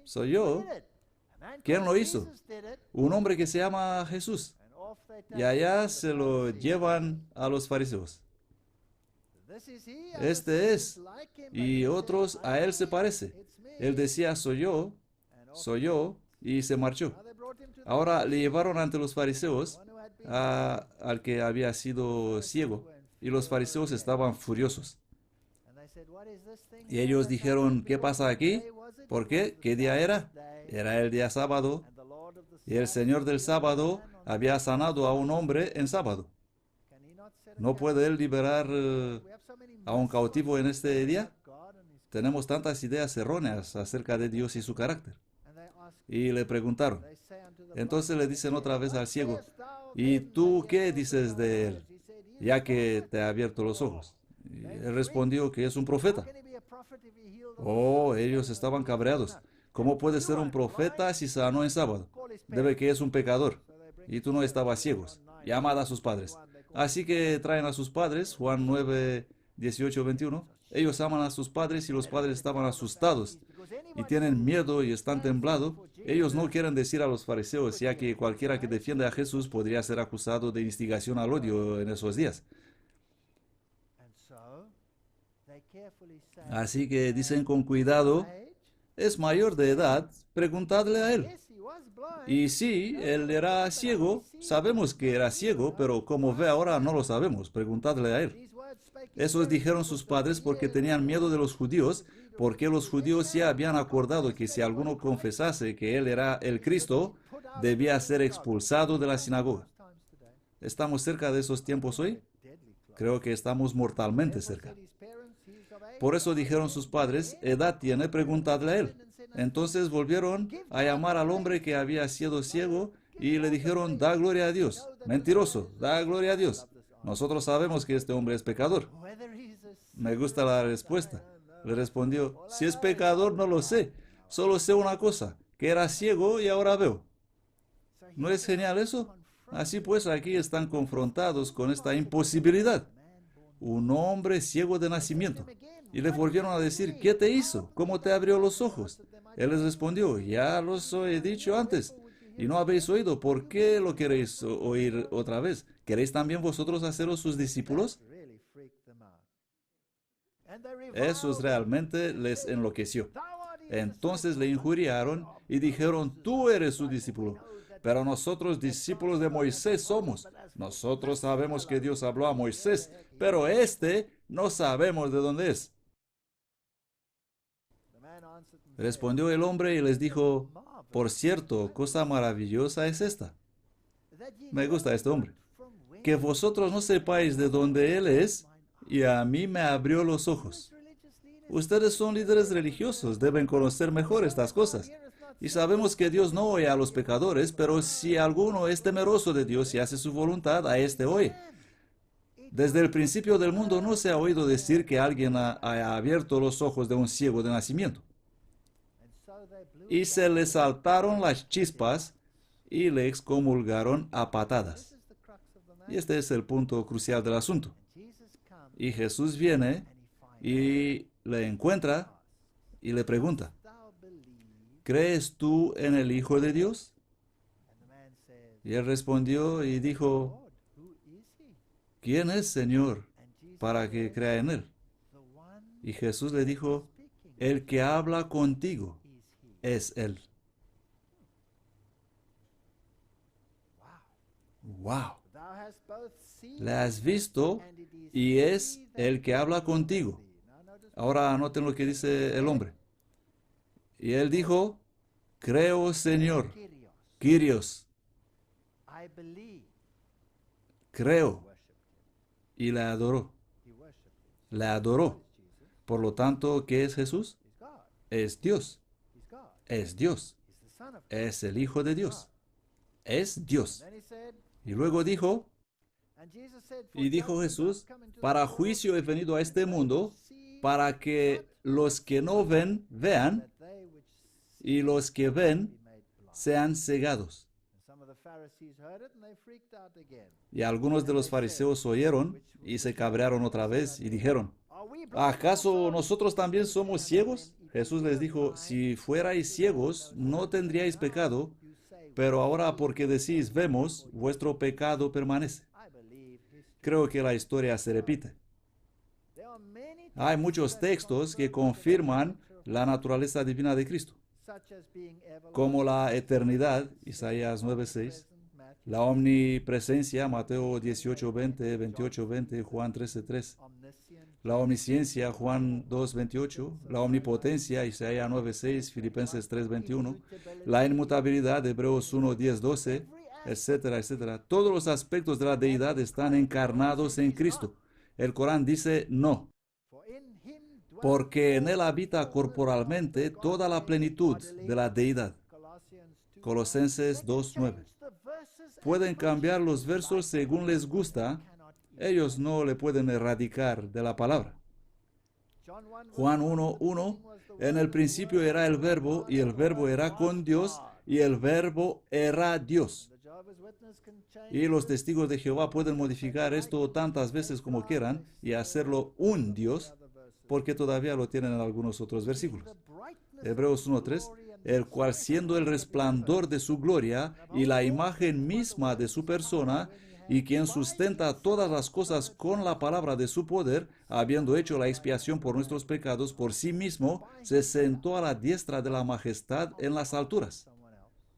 Soy yo. ¿Quién lo hizo? Un hombre que se llama Jesús. Y allá se lo llevan a los fariseos. Este es. Y otros a él se parece. Él decía, soy yo, y se marchó. Ahora le llevaron ante los fariseos al que había sido ciego. Y los fariseos estaban furiosos. Y ellos dijeron, ¿qué pasa aquí? ¿Por qué? ¿Qué día era? Era el día sábado. Y el Señor del sábado había sanado a un hombre en sábado. ¿No puede él liberar a un cautivo en este día? Tenemos tantas ideas erróneas acerca de Dios y su carácter. Y le preguntaron. Entonces le dicen otra vez al ciego, ¿y tú qué dices de él, ya que te ha abierto los ojos? Y él respondió que es un profeta. Oh, ellos estaban cabreados. ¿Cómo puede ser un profeta si sanó en sábado? Debe que es un pecador. Y tú no estabas ciegos. Llamad a sus padres. Así que traen a sus padres, Juan 9, 18, 21. Ellos aman a sus padres y los padres estaban asustados y tienen miedo y están temblando. Ellos no quieren decir a los fariseos, ya que cualquiera que defiende a Jesús podría ser acusado de instigación al odio en esos días. Así que dicen con cuidado, es mayor de edad, preguntadle a él. Y sí, él era ciego, sabemos que era ciego, pero como ve ahora no lo sabemos, preguntadle a él. Esos dijeron sus padres porque tenían miedo de los judíos, porque los judíos ya habían acordado que si alguno confesase que él era el Cristo, debía ser expulsado de la sinagoga. ¿Estamos cerca de esos tiempos hoy? Creo que estamos mortalmente cerca. Por eso dijeron sus padres, edad tiene, preguntadle a él. Entonces volvieron a llamar al hombre que había sido ciego y le dijeron, da gloria a Dios. Mentiroso, da gloria a Dios. Nosotros sabemos que este hombre es pecador. Me gusta la respuesta. Le respondió, si es pecador no lo sé. Solo sé una cosa, que era ciego y ahora veo. ¿No es genial eso? Así pues, aquí están confrontados con esta imposibilidad. Un hombre ciego de nacimiento. Y le volvieron a decir, ¿qué te hizo? ¿Cómo te abrió los ojos? Él les respondió, ya los he dicho antes, y no habéis oído. ¿Por qué lo queréis oír otra vez? ¿Queréis también vosotros haceros sus discípulos? Eso realmente les enloqueció. Entonces le injuriaron y dijeron, tú eres su discípulo, pero nosotros discípulos de Moisés somos. Nosotros sabemos que Dios habló a Moisés, pero no sabemos de dónde es. Respondió el hombre y les dijo, por cierto, cosa maravillosa es esta. Me gusta este hombre. Que vosotros no sepáis de dónde él es, y a mí me abrió los ojos. Ustedes son líderes religiosos, deben conocer mejor estas cosas. Y sabemos que Dios no oye a los pecadores, pero si alguno es temeroso de Dios y hace su voluntad, a éste oye. Desde el principio del mundo no se ha oído decir que alguien haya abierto los ojos de un ciego de nacimiento. Y se le saltaron las chispas y le excomulgaron a patadas. Y este es el punto crucial del asunto. Y Jesús viene y le encuentra y le pregunta, ¿crees tú en el Hijo de Dios? Y él respondió y dijo, ¿quién es, Señor, para que crea en él? Y Jesús le dijo, el que habla contigo es él. ¡Wow! Le has visto y es el que habla contigo. Ahora anoten lo que dice el hombre. Y él dijo, creo, Señor, Kyrios, creo. Y le adoró. Le adoró. Por lo tanto, ¿qué es Jesús? Es Dios. Es Dios. Es el Hijo de Dios. Es Dios. Y luego dijo, y dijo Jesús, para juicio he venido a este mundo, para que los que no ven, vean, y los que ven, sean cegados. Y algunos de los fariseos oyeron y se cabrearon otra vez y dijeron, ¿acaso nosotros también somos ciegos? Jesús les dijo, si fuerais ciegos, no tendríais pecado, pero ahora porque decís vemos, vuestro pecado permanece. Creo que la historia se repite. Hay muchos textos que confirman la naturaleza divina de Cristo, como la eternidad, Isaías 9:6, la omnipresencia, Mateo 18:20, 28:20, Juan 13:3, la omnisciencia, Juan 2:28, la omnipotencia, Isaías 9:6, Filipenses 3:21, la inmutabilidad, Hebreos 1:10-12, etcétera, etcétera. Todos los aspectos de la deidad están encarnados en Cristo. El Corán dice no, porque en él habita corporalmente toda la plenitud de la deidad. Colosenses 2:9. Pueden cambiar los versos según les gusta, ellos no le pueden erradicar de la palabra. Juan 1:1, en el principio era el verbo, y el verbo era con Dios, y el verbo era Dios. Y los testigos de Jehová pueden modificar esto tantas veces como quieran y hacerlo un Dios, porque todavía lo tienen en algunos otros versículos. Hebreos 1:3, el cual siendo el resplandor de su gloria y la imagen misma de su persona, y quien sustenta todas las cosas con la palabra de su poder, habiendo hecho la expiación por nuestros pecados por sí mismo, se sentó a la diestra de la majestad en las alturas.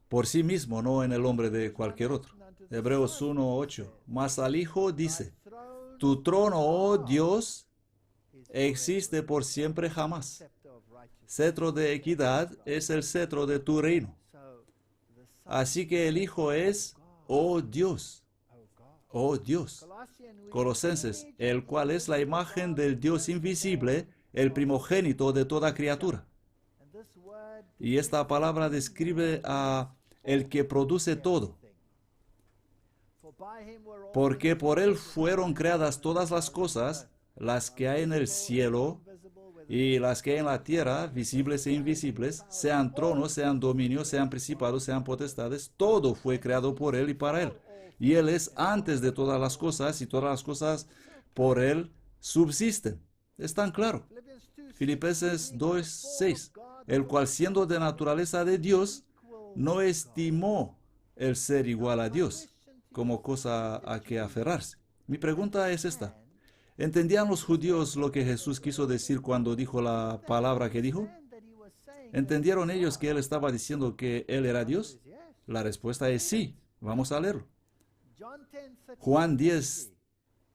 Por sí mismo, no en el nombre de cualquier otro. Hebreos 1:8, mas al Hijo dice, tu trono, oh Dios, existe por siempre jamás. Cetro de equidad es el cetro de tu reino. Así que el Hijo es, oh Dios, oh Dios. Colosenses, el cual es la imagen del Dios invisible, el primogénito de toda criatura. Y esta palabra describe a el que produce todo. Porque por él fueron creadas todas las cosas, las que hay en el cielo y las que hay en la tierra, visibles e invisibles, sean tronos, sean dominios, sean principados, sean potestades, todo fue creado por él y para él. Y él es antes de todas las cosas, y todas las cosas por él subsisten. Es tan claro. Filipenses 2:6, el cual siendo de naturaleza de Dios, no estimó el ser igual a Dios como cosa a que aferrarse. Mi pregunta es esta. ¿Entendían los judíos lo que Jesús quiso decir cuando dijo la palabra que dijo? ¿Entendieron ellos que él estaba diciendo que él era Dios? La respuesta es sí. Vamos a leerlo. Juan 10,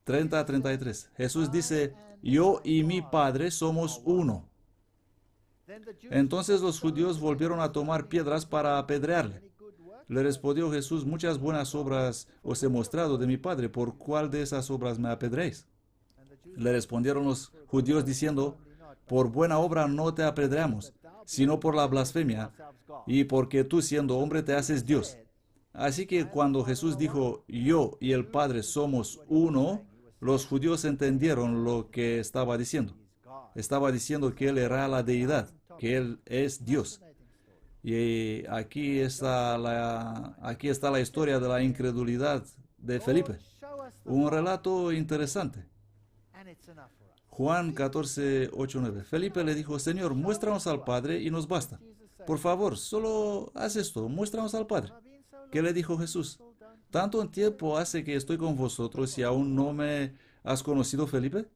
30 a 33. Jesús dice, yo y mi Padre somos uno. Entonces los judíos volvieron a tomar piedras para apedrearle. Le respondió Jesús, muchas buenas obras os he mostrado de mi Padre, ¿por cuál de esas obras me apedreáis? Le respondieron los judíos diciendo, por buena obra no te apedreamos, sino por la blasfemia, y porque tú siendo hombre te haces Dios. Así que cuando Jesús dijo, yo y el Padre somos uno, los judíos entendieron lo que estaba diciendo. Estaba diciendo que él era la deidad, que él es Dios. Y aquí está la historia de la incredulidad de Felipe. Un relato interesante. Juan 14, 8, 9. Felipe le dijo, Señor, muéstranos al Padre y nos basta. Por favor, solo haz esto, muéstranos al Padre. ¿Qué le dijo Jesús? ¿Tanto tiempo hace que estoy con vosotros y aún no me has conocido, Felipe?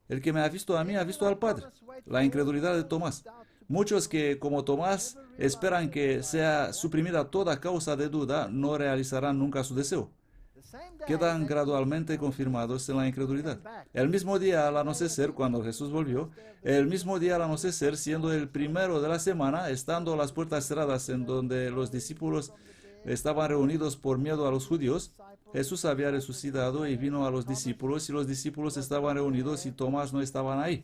El que me ha visto a mí ha visto al Padre. La incredulidad de Tomás. Muchos que, como Tomás, esperan que sea suprimida toda causa de duda, no realizarán nunca su deseo. Quedan gradualmente confirmados en la incredulidad. El mismo día al anochecer, cuando Jesús volvió, el mismo día al anochecer, siendo el primero de la semana, estando las puertas cerradas en donde los discípulos estaban reunidos por miedo a los judíos, Jesús había resucitado y vino a los discípulos, y los discípulos estaban reunidos y Tomás no estaban ahí.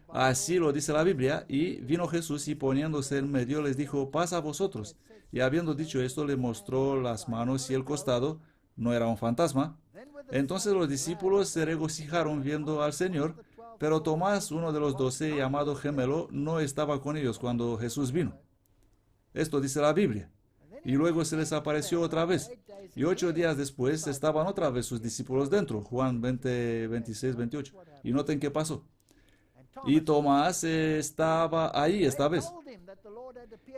Así lo dice la Biblia, y vino Jesús y poniéndose en medio les dijo, paz a vosotros. Y habiendo dicho esto, le mostró las manos y el costado, no era un fantasma. Entonces los discípulos se regocijaron viendo al Señor, pero Tomás, uno de los 12, llamado Gemelo, no estaba con ellos cuando Jesús vino. Esto dice la Biblia. Y luego se les apareció otra vez. Y 8 días después estaban otra vez sus discípulos dentro. Juan 20, 26, 28. Y noten qué pasó. Y Tomás estaba ahí esta vez.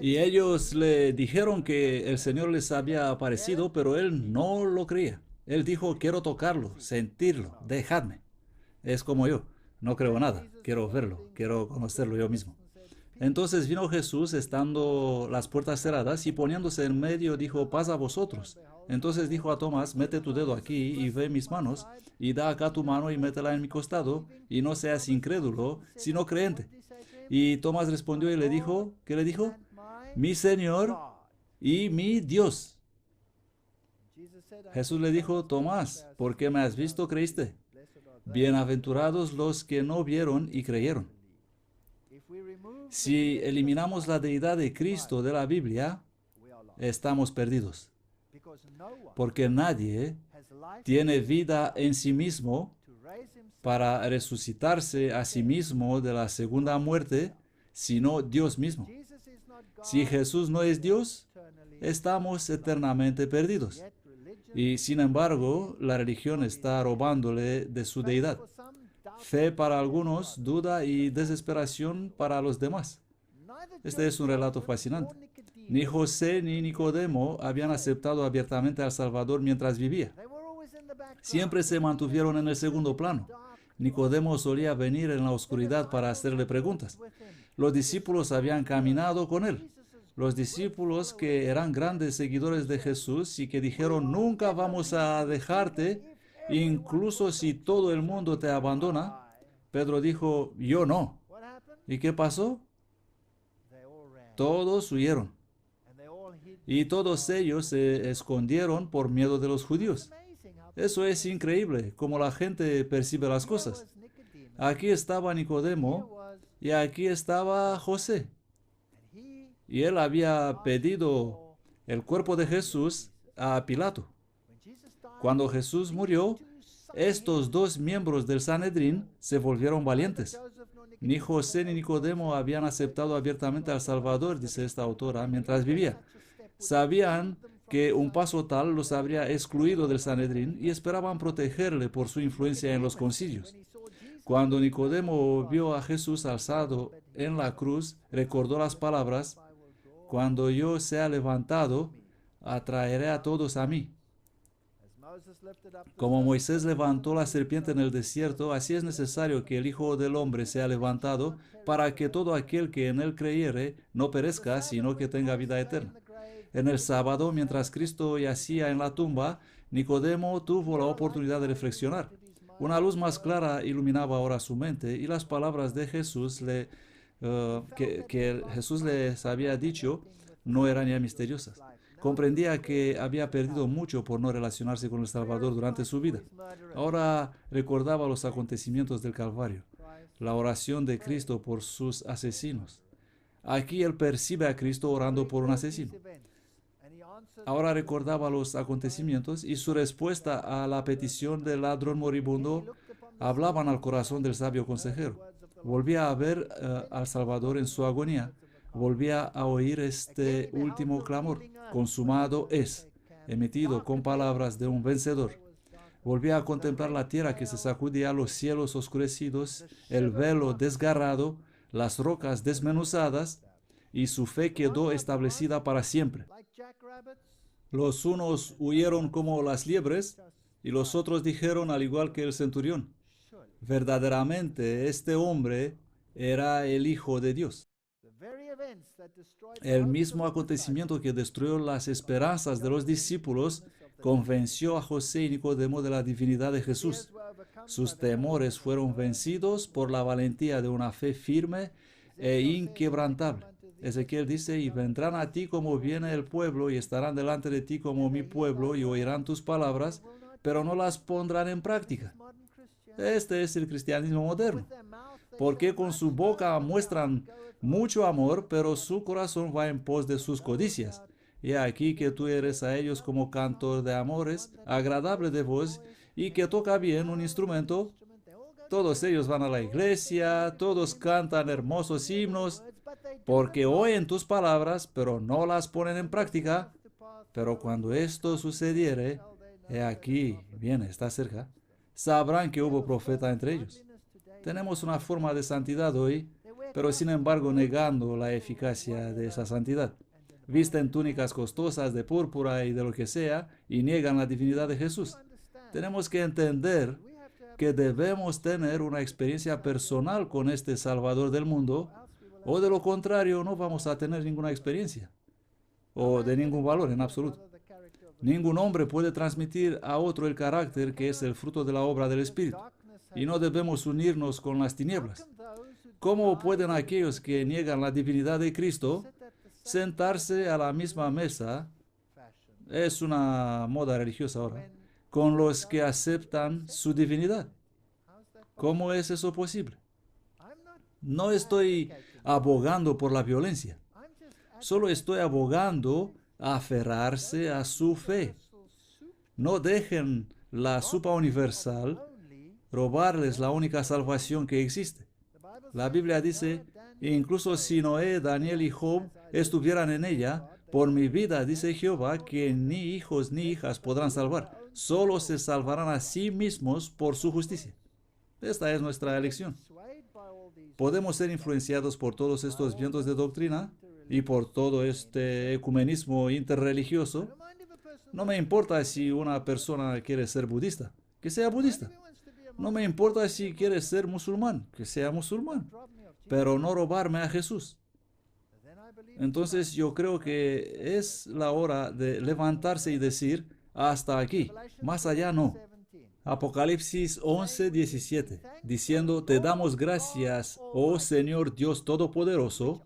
Y ellos le dijeron que el Señor les había aparecido, pero él no lo creía. Él dijo, quiero tocarlo, sentirlo, dejadme. Es como yo, no creo nada, quiero verlo, quiero conocerlo yo mismo. Entonces vino Jesús, estando las puertas cerradas, y poniéndose en medio, dijo, paz a vosotros. Entonces dijo a Tomás, mete tu dedo aquí y ve mis manos, y da acá tu mano y métela en mi costado, y no seas incrédulo, sino creente. Y Tomás respondió y le dijo, ¿qué le dijo? Mi Señor y mi Dios. Jesús le dijo, Tomás, porque me has visto, creíste. Bienaventurados los que no vieron y creyeron. Si eliminamos la deidad de Cristo de la Biblia, estamos perdidos. Porque nadie tiene vida en sí mismo para resucitarse a sí mismo de la segunda muerte, sino Dios mismo. Si Jesús no es Dios, estamos eternamente perdidos. Y sin embargo, la religión está robándole de su deidad. Fe para algunos, duda y desesperación para los demás. Este es un relato fascinante. Ni José ni Nicodemo habían aceptado abiertamente al Salvador mientras vivía. Siempre se mantuvieron en el segundo plano. Nicodemo solía venir en la oscuridad para hacerle preguntas. Los discípulos habían caminado con él. Los discípulos que eran grandes seguidores de Jesús y que dijeron, nunca vamos a dejarte, incluso si todo el mundo te abandona. Pedro dijo, yo no. ¿Y qué pasó? Todos huyeron. y todos ellos se escondieron por miedo de los judíos. Eso es increíble, cómo la gente percibe las cosas. Aquí estaba Nicodemo y aquí estaba José. Y él había pedido el cuerpo de Jesús a Pilato. Cuando Jesús murió, estos dos miembros del Sanedrín se volvieron valientes. Ni José ni Nicodemo habían aceptado abiertamente al Salvador, dice esta autora, mientras vivía. Sabían que un paso tal los habría excluido del Sanedrín y esperaban protegerle por su influencia en los concilios. Cuando Nicodemo vio a Jesús alzado en la cruz, recordó las palabras: cuando yo sea levantado, atraeré a todos a mí. Como Moisés levantó la serpiente en el desierto, así es necesario que el Hijo del Hombre sea levantado, para que todo aquel que en él creyere no perezca, sino que tenga vida eterna. En el sábado, mientras Cristo yacía en la tumba, Nicodemo tuvo la oportunidad de reflexionar. Una luz más clara iluminaba ahora su mente, y las palabras de Jesús que Jesús les había dicho no eran ya misteriosas. Comprendía que había perdido mucho por no relacionarse con el Salvador durante su vida. Ahora recordaba los acontecimientos del Calvario, la oración de Cristo por sus asesinos. Aquí él percibe a Cristo orando por un asesino. Ahora recordaba los acontecimientos y su respuesta a la petición del ladrón moribundo hablaban al corazón del sabio consejero. Volvía a ver al Salvador en su agonía. Volvía a oír este último clamor: consumado es, emitido con palabras de un vencedor. Volvía a contemplar la tierra que se sacudía, los cielos oscurecidos, el velo desgarrado, las rocas desmenuzadas, y su fe quedó establecida para siempre. Los unos huyeron como las liebres, y los otros dijeron, al igual que el centurión: verdaderamente este hombre era el Hijo de Dios. El mismo acontecimiento que destruyó las esperanzas de los discípulos convenció a José y Nicodemo de la divinidad de Jesús. Sus temores fueron vencidos por la valentía de una fe firme e inquebrantable. Ezequiel dice: y vendrán a ti como viene el pueblo, y estarán delante de ti como mi pueblo, y oirán tus palabras, pero no las pondrán en práctica. Este es el cristianismo moderno, porque con su boca muestran mucho amor, pero su corazón va en pos de sus codicias. Y aquí que tú eres a ellos como cantor de amores, agradable de voz, y que toca bien un instrumento. Todos ellos van a la iglesia, todos cantan hermosos himnos, porque oyen tus palabras, pero no las ponen en práctica. Pero cuando esto sucediere, he aquí, viene, está cerca, sabrán que hubo profeta entre ellos. Tenemos una forma de santidad hoy, pero sin embargo negando la eficacia de esa santidad. Visten túnicas costosas de púrpura y de lo que sea, y niegan la divinidad de Jesús. Tenemos que entender que debemos tener una experiencia personal con este Salvador del mundo, o de lo contrario no vamos a tener ninguna experiencia, o de ningún valor en absoluto. Ningún hombre puede transmitir a otro el carácter que es el fruto de la obra del Espíritu, y no debemos unirnos con las tinieblas. ¿Cómo pueden aquellos que niegan la divinidad de Cristo sentarse a la misma mesa? Es una moda religiosa ahora, con los que aceptan su divinidad. ¿Cómo es eso posible? No estoy abogando por la violencia, solo estoy abogando a aferrarse a su fe. No dejen la supa universal robarles la única salvación que existe. La Biblia dice: incluso si Noé, Daniel y Job estuvieran en ella, por mi vida, dice Jehová, que ni hijos ni hijas podrán salvar, solo se salvarán a sí mismos por su justicia. Esta es nuestra elección. Podemos ser influenciados por todos estos vientos de doctrina y por todo este ecumenismo interreligioso. No me importa si una persona quiere ser budista, que sea budista. No me importa si quiere ser musulmán, que sea musulmán, pero no robarme a Jesús. Entonces yo creo que es la hora de levantarse y decir: hasta aquí, más allá no. Apocalipsis 11:17, diciendo: te damos gracias, oh Señor Dios Todopoderoso,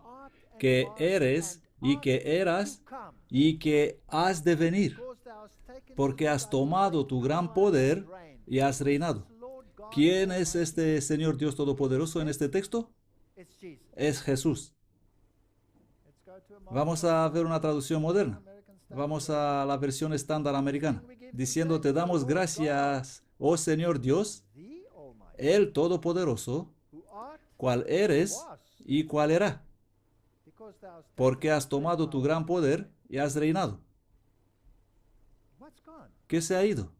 que eres y que eras y que has de venir, porque has tomado tu gran poder y has reinado. ¿Quién es este Señor Dios Todopoderoso en este texto? Es Jesús. Vamos a ver una traducción moderna. Vamos a la versión estándar americana, diciendo: te damos gracias, oh Señor Dios, el Todopoderoso, cuál eres y cuál era, porque has tomado tu gran poder y has reinado. ¿Qué se ha ido?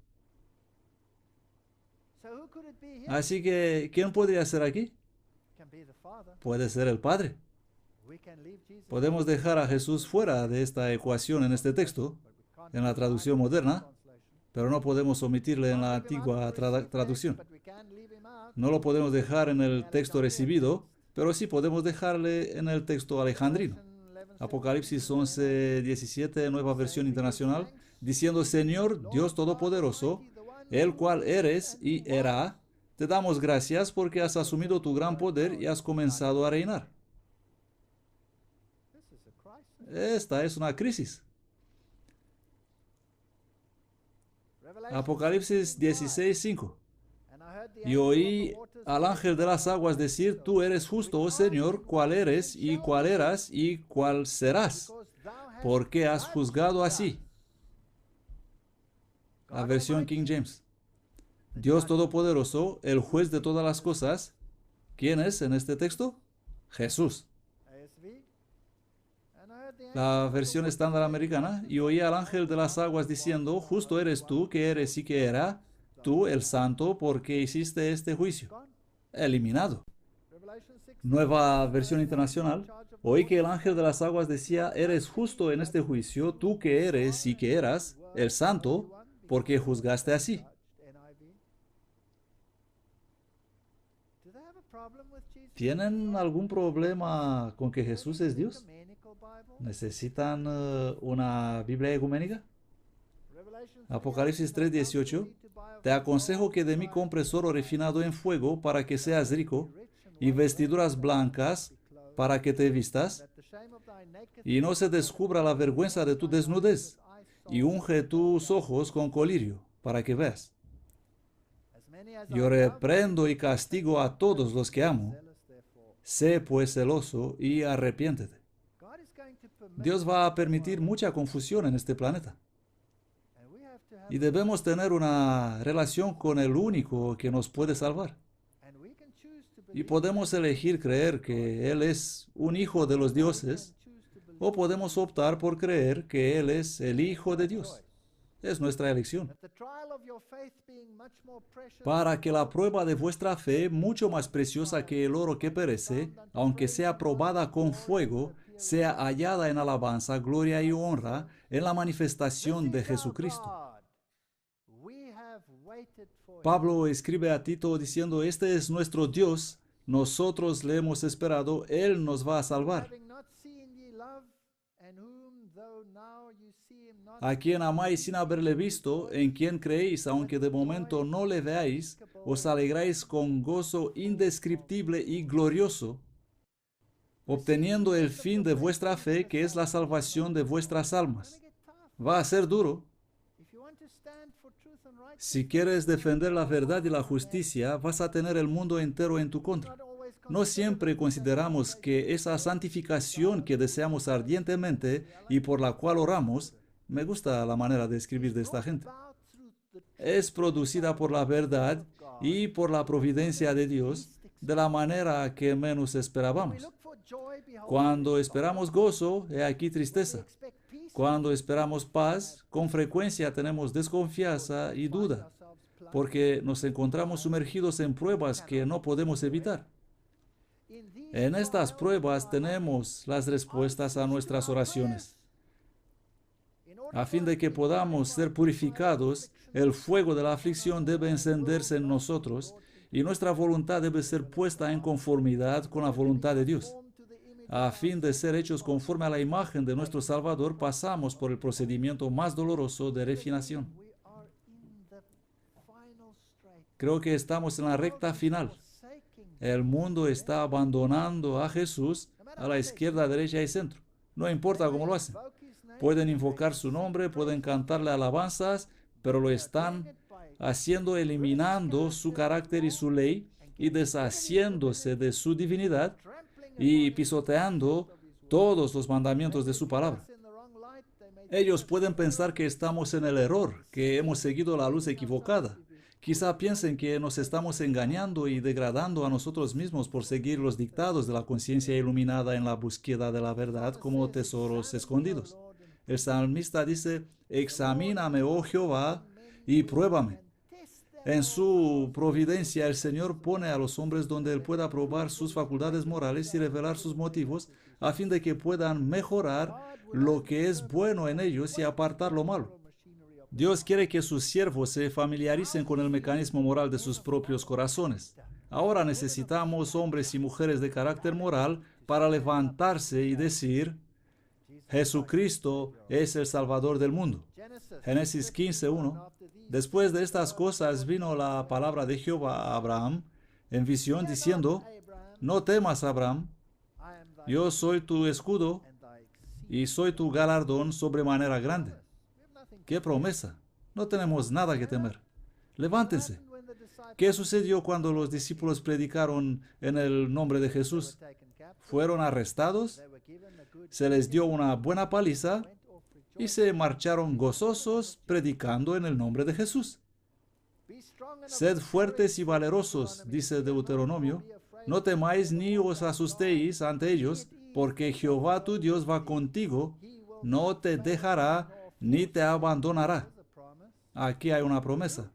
Así que, ¿quién podría ser aquí? Puede ser el Padre. Podemos dejar a Jesús fuera de esta ecuación en este texto, en la traducción moderna, pero no podemos omitirle en la antigua traducción. No lo podemos dejar en el texto recibido, pero sí podemos dejarle en el texto alejandrino. Apocalipsis 11:17, nueva versión internacional, diciendo: Señor Dios Todopoderoso, el cual eres y era, te damos gracias porque has asumido tu gran poder y has comenzado a reinar. Esta es una crisis. Apocalipsis 16:5. Y oí al ángel de las aguas decir: tú eres justo, oh Señor, cuál eres y cuál eras y cuál serás, porque has juzgado así. La versión King James. Dios Todopoderoso, el juez de todas las cosas. ¿Quién es en este texto? Jesús. La versión estándar americana. Y oí al ángel de las aguas diciendo: justo eres tú, que eres y que era, tú el santo, porque hiciste este juicio. Eliminado. Nueva versión internacional. Oí que el ángel de las aguas decía: eres justo en este juicio, tú que eres y que eras, el santo, porque juzgaste así. ¿Tienen algún problema con que Jesús es Dios? ¿Necesitan una Biblia ecuménica? Apocalipsis 3:18. Te aconsejo que de mí compres oro refinado en fuego para que seas rico, y vestiduras blancas para que te vistas, y no se descubra la vergüenza de tu desnudez, y unge tus ojos con colirio para que veas. Yo reprendo y castigo a todos los que amo. Sé pues celoso y arrepiéntete. Dios va a permitir mucha confusión en este planeta. Y debemos tener una relación con el único que nos puede salvar. Y podemos elegir creer que Él es un hijo de los dioses, o podemos optar por creer que Él es el Hijo de Dios. Es nuestra elección. Para que la prueba de vuestra fe, mucho más preciosa que el oro que perece, aunque sea probada con fuego, sea hallada en alabanza, gloria y honra en la manifestación de Jesucristo. Pablo escribe a Tito diciendo: este es nuestro Dios, nosotros le hemos esperado, Él nos va a salvar. A quien amáis sin haberle visto, en quien creéis, aunque de momento no le veáis, os alegráis con gozo indescriptible y glorioso, obteniendo el fin de vuestra fe, que es la salvación de vuestras almas. Va a ser duro. Si quieres defender la verdad y la justicia, vas a tener el mundo entero en tu contra. No siempre consideramos que esa santificación que deseamos ardientemente y por la cual oramos, me gusta la manera de escribir de esta gente, es producida por la verdad y por la providencia de Dios de la manera que menos esperábamos. Cuando esperamos gozo, he aquí tristeza. Cuando esperamos paz, con frecuencia tenemos desconfianza y duda, porque nos encontramos sumergidos en pruebas que no podemos evitar. En estas pruebas tenemos las respuestas a nuestras oraciones. A fin de que podamos ser purificados, el fuego de la aflicción debe encenderse en nosotros y nuestra voluntad debe ser puesta en conformidad con la voluntad de Dios. A fin de ser hechos conforme a la imagen de nuestro Salvador, pasamos por el procedimiento más doloroso de refinación. Creo que estamos en la recta final. El mundo está abandonando a Jesús a la izquierda, derecha y centro. No importa cómo lo hacen. Pueden invocar su nombre, pueden cantarle alabanzas, pero lo están haciendo eliminando su carácter y su ley y deshaciéndose de su divinidad y pisoteando todos los mandamientos de su palabra. Ellos pueden pensar que estamos en el error, que hemos seguido la luz equivocada. Quizá piensen que nos estamos engañando y degradando a nosotros mismos por seguir los dictados de la conciencia iluminada en la búsqueda de la verdad como tesoros escondidos. El salmista dice, examíname, oh Jehová, y pruébame. En su providencia, el Señor pone a los hombres donde Él pueda probar sus facultades morales y revelar sus motivos, a fin de que puedan mejorar lo que es bueno en ellos y apartar lo malo. Dios quiere que sus siervos se familiaricen con el mecanismo moral de sus propios corazones. Ahora necesitamos hombres y mujeres de carácter moral para levantarse y decir, Jesucristo es el Salvador del mundo. Génesis 15:1. Después de estas cosas vino la palabra de Jehová a Abraham en visión diciendo, no temas, Abraham, yo soy tu escudo y soy tu galardón sobremanera grande. ¡Qué promesa! No tenemos nada que temer. Levántense. ¿Qué sucedió cuando los discípulos predicaron en el nombre de Jesús? Fueron arrestados, se les dio una buena paliza y se marcharon gozosos predicando en el nombre de Jesús. Sed fuertes y valerosos, dice Deuteronomio, no temáis ni os asustéis ante ellos, porque Jehová tu Dios va contigo, no te dejará ni te abandonará. Aquí hay una promesa.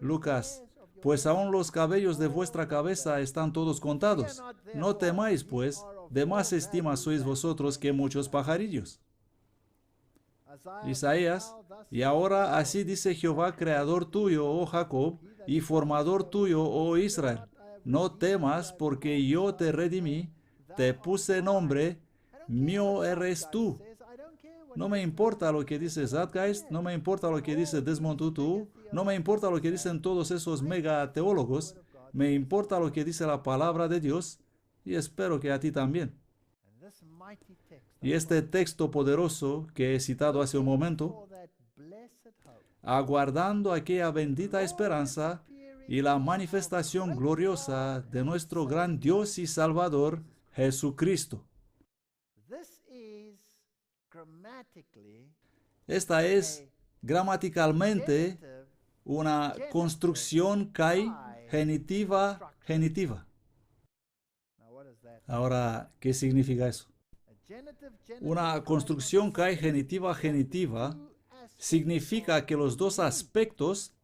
Lucas, pues aún los cabellos de vuestra cabeza están todos contados. No temáis, pues, de más estima sois vosotros que muchos pajarillos. Isaías, y ahora así dice Jehová, creador tuyo, oh Jacob, y formador tuyo, oh Israel. No temas, porque yo te redimí, te puse nombre, mío eres tú. No me importa lo que dice Zeitgeist, no me importa lo que dice Desmond Tutu, no me importa lo que dicen todos esos mega teólogos, me importa lo que dice la palabra de Dios, y espero que a ti también. Y este texto poderoso que he citado hace un momento, aguardando aquella bendita esperanza y la manifestación gloriosa de nuestro gran Dios y Salvador, Jesucristo. Esta es gramaticalmente una construcción kai genitiva genitiva. Ahora, ¿qué significa eso? Una construcción kai genitiva genitiva significa que los dos aspectos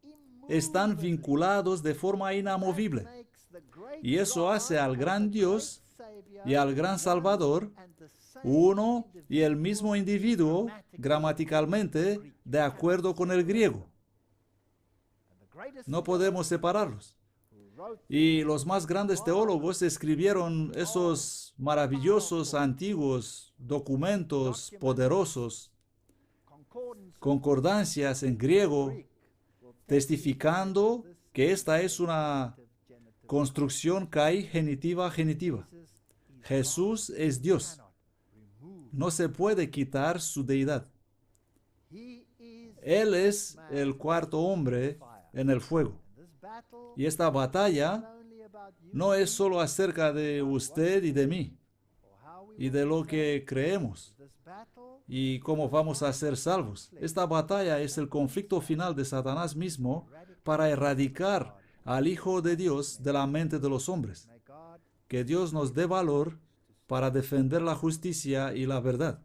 están vinculados de forma inamovible. Y eso hace al gran Dios y al gran Salvador uno y el mismo individuo gramaticalmente de acuerdo con el griego. No podemos separarlos. Y los más grandes teólogos escribieron esos maravillosos antiguos documentos poderosos, concordancias en griego, testificando que esta es una construcción kai genitiva genitiva. Jesús es Dios. No se puede quitar su deidad. Él es el cuarto hombre en el fuego. Y esta batalla no es solo acerca de usted y de mí, y de lo que creemos, y cómo vamos a ser salvos. Esta batalla es el conflicto final de Satanás mismo para erradicar al Hijo de Dios de la mente de los hombres. Que Dios nos dé valor para defender la justicia y la verdad.